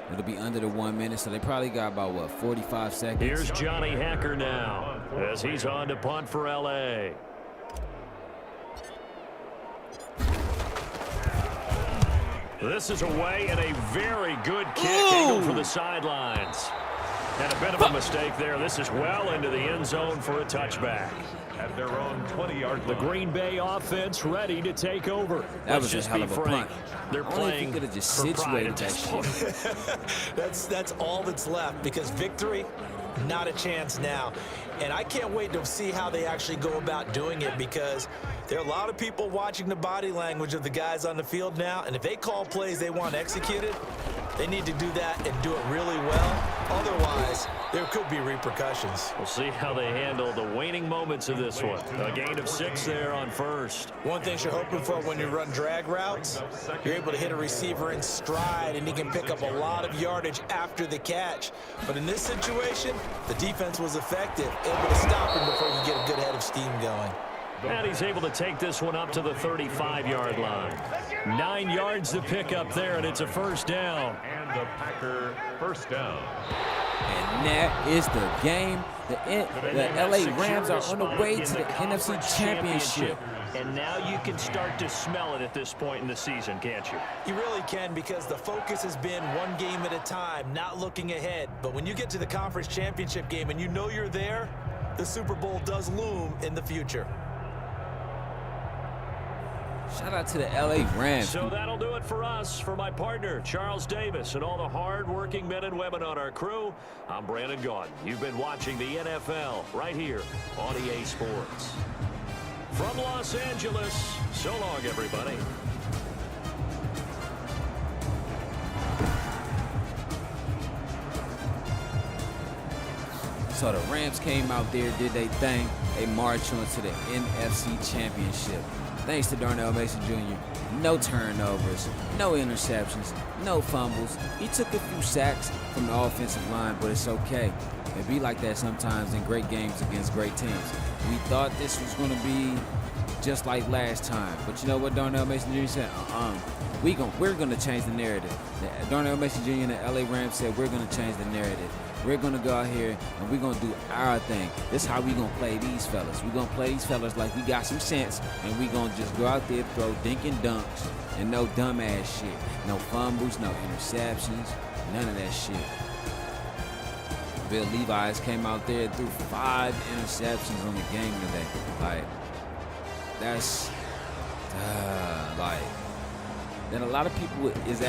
It'll be under the 1 minute, so they probably got about, what, 45 seconds? Here's Johnny Hacker now as he's on to punt for L.A. This is away and a very good kick angled for the sidelines. And a bit of a mistake there. This is well into the end zone for a touchback. At their own 20-yard line. The Green Bay offense ready to take over. That was just a hell of a punt. They're playing could have just situated that shit. That's all that's left, because victory, not a chance now. And I can't wait to see how they actually go about doing it, because there are a lot of people watching the body language of the guys on the field now, and if they call plays they want executed, they need to do that and do it really well. Otherwise, there could be repercussions. We'll see how they handle the waning moments of this one. A gain of 6 there on first. One thing you're hoping for when you run drag routes, you're able to hit a receiver in stride, and he can pick up a lot of yardage after the catch. But in this situation, the defense was effective, able to stop him before he get a good head of steam going. And he's able to take this one up to the 35-yard line. 9 yards to pick up there, and it's a first down. And the Packer first down. And that is the game. The LA Rams are on the way to the NFC Championship. And now you can start to smell it at this point in the season, can't you? You really can, because the focus has been one game at a time, not looking ahead. But when you get to the conference championship game and you know you're there, the Super Bowl does loom in the future. Shout out to the LA Rams. So that'll do it for us. For my partner, Charles Davis, and all the hard-working men and women on our crew, I'm Brandon Gaudin. You've been watching the NFL right here on EA Sports. From Los Angeles, so long, everybody. So the Rams came out there, did their thing. They marched on to the NFC Championship. Thanks to Darnell Mason Jr. No turnovers, no interceptions, no fumbles. He took a few sacks from the offensive line, but it's okay. It be like that sometimes in great games against great teams. We thought this was going to be just like last time. But you know what Darnell Mason Jr. said? We're going to change the narrative. Darnell Mason Jr. and the LA Rams said we're going to change the narrative. We're going to go out here and we're going to do our thing. This is how we're going to play these fellas. We're going to play these fellas like we got some sense, and we're going to just go out there, throw dinking dunks, and no dumbass shit. No fumbles, no interceptions, none of that shit. Bill Levi's came out there and threw 5 interceptions on the game today. Like, that's, then a lot of people is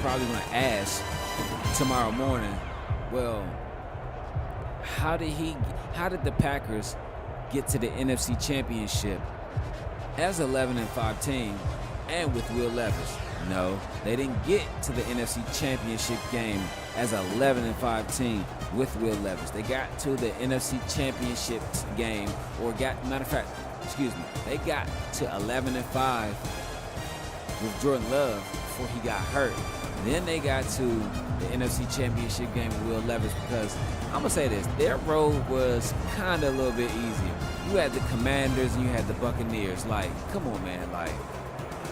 probably going to ask tomorrow morning, well, how did the Packers get to the NFC Championship as 11-5 team and with Will Levis? No, they didn't get to the NFC Championship game as 11-5 team with Will Levis. They got to the NFC Championship game, they got to 11-5 with Jordan Love before he got hurt. Then they got to the NFC Championship game with Will Levis, because I'm going to say this, their road was kind of a little bit easier. You had the Commanders and you had the Buccaneers. Like, come on, man. Like,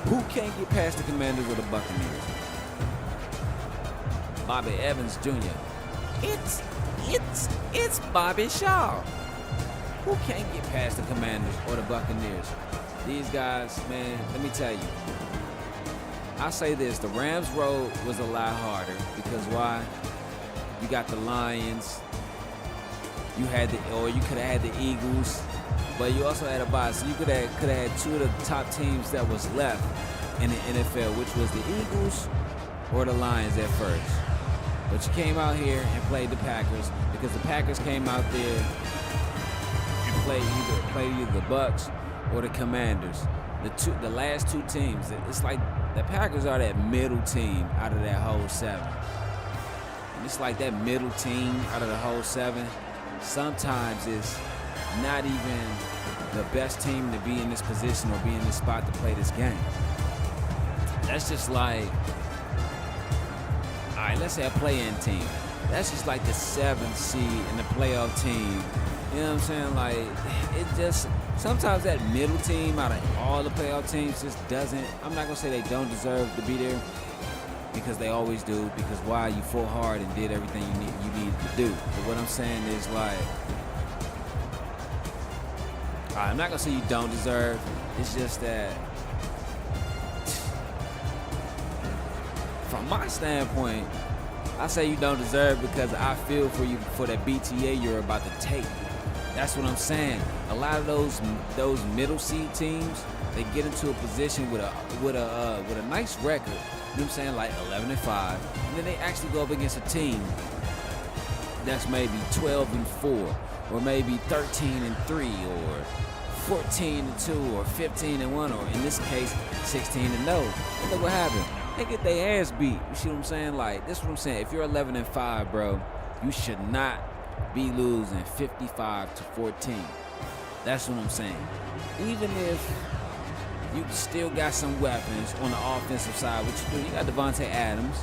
who can't get past the Commanders or the Buccaneers? Bobby Evans Jr. It's Bobby Shaw. Who can't get past the Commanders or the Buccaneers? These guys, man, let me tell you. I say this, the Rams road was a lot harder because why? You got the Lions, you could have had the Eagles, but you also had a bye. So you could have had 2 of the top teams that was left in the NFL, which was the Eagles or the Lions at first. But you came out here and played the Packers because the Packers came out there and played either the Bucs or the Commanders. The last 2 teams, it's like the Packers are that middle team out of that whole 7. And it's like that middle team out of the whole 7, sometimes it's not even the best team to be in this position or be in this spot to play this game. That's just like, all right, let's say a play-in team. That's just like the 7th seed in the playoff team. You know what I'm saying? Like, it just, sometimes that middle team out of all the playoff teams just doesn't, I'm not going to say they don't deserve to be there, because they always do, because why? You fought hard and did everything you needed to do. But what I'm saying is, like, all right, I'm not going to say you don't deserve, it's just that, from my standpoint, I say you don't deserve because I feel for you for that BTA you're about to take. That's what I'm saying. A lot of those middle seed teams, they get into a position with a nice record. You know what I'm saying, like 11-5, and then they actually go up against a team that's maybe 12-4, or maybe 13-3, or 14-2, or 15-1, or in this case 16-0. And look what happened. They get their ass beat. You see what I'm saying? Like, this is what I'm saying. If you're 11-5, bro, You should not be losing 55-14. That's what I'm saying. Even if you still got some weapons on the offensive side, what you do? You got Devontae Adams.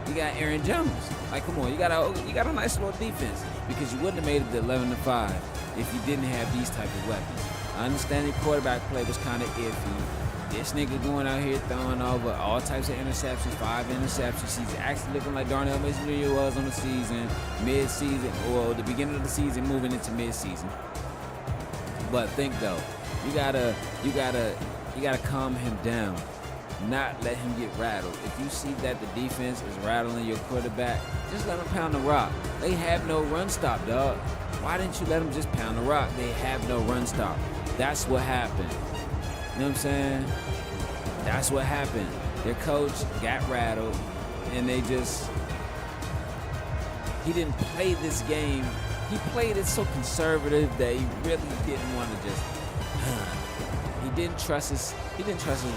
You got Aaron Jones. Like, come on, you got a nice little defense, because you wouldn't have made it to 11-5 if you didn't have these type of weapons. I understand the quarterback play was kind of iffy. This nigga going out here throwing over all types of interceptions, 5 interceptions. He's actually looking like Darnell was on the season, mid-season, or the beginning of the season, moving into mid-season. But think though, you gotta calm him down, not let him get rattled. If you see that the defense is rattling your quarterback, just let him pound the rock. They have no run stop, dog. Why didn't you let them just pound the rock? They have no run stop. That's what happened. You know what I'm saying? That's what happened. Their coach got rattled, and he didn't play this game. He played it so conservative that he really didn't want to just. He didn't trust his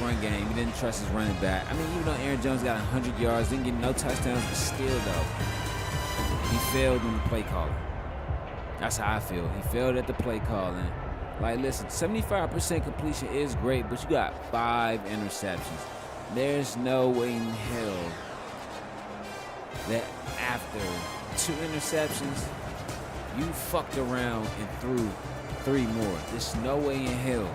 run game. He didn't trust his running back. I mean, even though Aaron Jones got 100 yards, didn't get no touchdowns, but still though, he failed in the play calling. That's how I feel. He failed at the play calling. Like, listen, 75% completion is great, but you got 5 interceptions. There's no way in hell that after 2 interceptions, you fucked around and threw 3 more. There's no way in hell.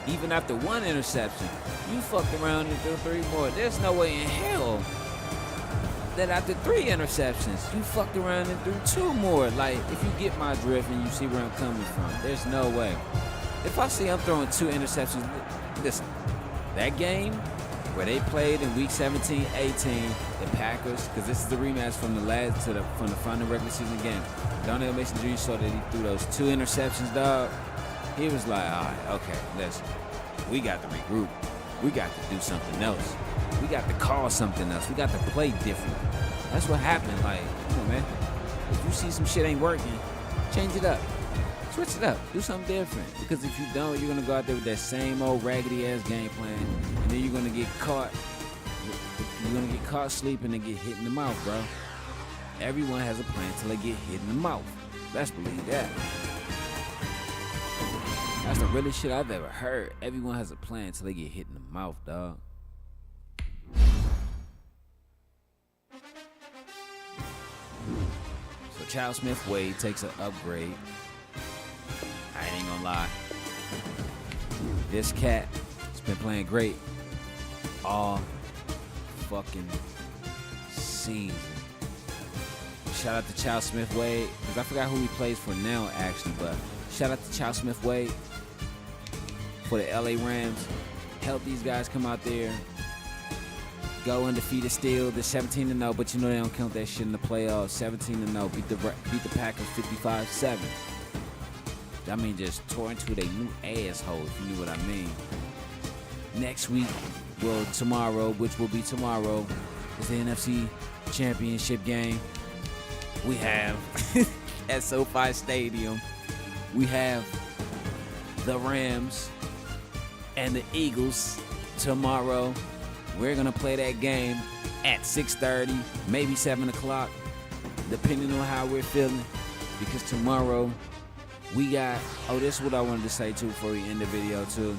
Even after 1 interception, you fucked around and threw 3 more. There's no way in hell that after 3 interceptions, you fucked around and threw 2 more. Like, if you get my drift and you see where I'm coming from, there's no way. If I see I'm throwing 2 interceptions, listen, that game where they played in week 17-18, the Packers, because this is the rematch from the final regular season game. Darnell Mason Jr. saw that he threw those 2 interceptions, dog. He was like, all right, okay, listen, we got to regroup. We got to do something else. We got to call something else. We got to play different. That's what happened. Like, come on, man. If you see some shit ain't working, change it up. Switch it up. Do something different. Because if you don't, you're going to go out there with that same old raggedy-ass game plan, and then you're going to get caught. You're going to get caught sleeping and get hit in the mouth, bro. Everyone has a plan until they get hit in the mouth. Best believe that. That's the realest shit I've ever heard. Everyone has a plan until they get hit in the mouth, dog. So Charles Smith Wade takes an upgrade. I ain't gonna lie. This cat has been playing great all fucking season. Shout out to Charles Smith Wade, because I forgot who he plays for now, actually, but shout out to Charles Smith Wade for the LA Rams. Help these guys come out there, go undefeated still. They're 17-0, but you know they don't count that shit in the playoffs. 17-0, beat the Packers 55-7. I mean, just tore into their new asshole, if you knew what I mean. Next week, well, tomorrow, which will be tomorrow, is the NFC Championship game. We have at SoFi Stadium, we have the Rams and the Eagles tomorrow. We're going to play that game at 6:30, maybe 7 o'clock, depending on how we're feeling. Because tomorrow we got, this is what I wanted to say too before we end the video too.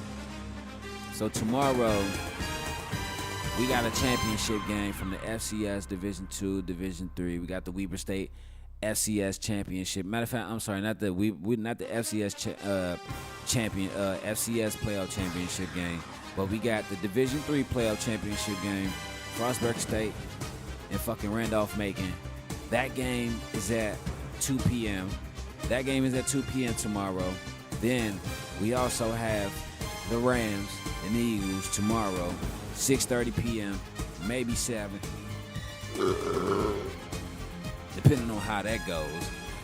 So tomorrow we got a championship game from the FCS Division 2, Division 3. We got the Weber State FCS Championship. Matter of fact, I'm sorry, not the FCS FCS Playoff Championship game, but we got the Division 3 Playoff Championship game, Frostburg State and fucking Randolph-Macon. That game is at 2 p.m. That game is at 2 p.m. tomorrow. Then we also have the Rams and the Eagles tomorrow, 6:30 p.m., maybe 7. Depending on how that goes,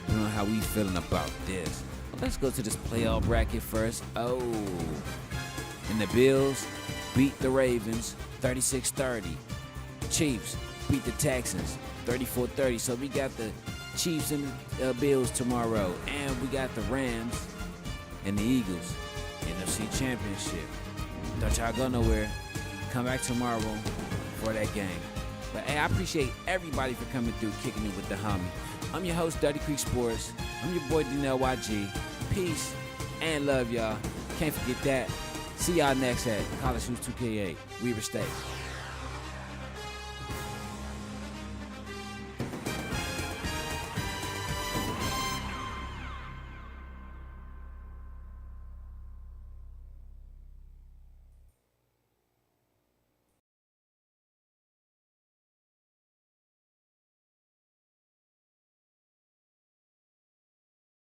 depending on how we feeling about this. Well, let's go to this playoff bracket first. And the Bills beat the Ravens 36-30. Chiefs beat the Texans 34-30. So we got the Chiefs and the Bills tomorrow. And we got the Rams and the Eagles. NFC Championship. Don't y'all go nowhere. Come back tomorrow for that game. But hey, I appreciate everybody for coming through, kicking it with the homie. I'm your host, Dirty Creek Sports. I'm your boy, Darnell YG. Peace and love, y'all. Can't forget that. See y'all next at College Hoops 2K8. Weaver State.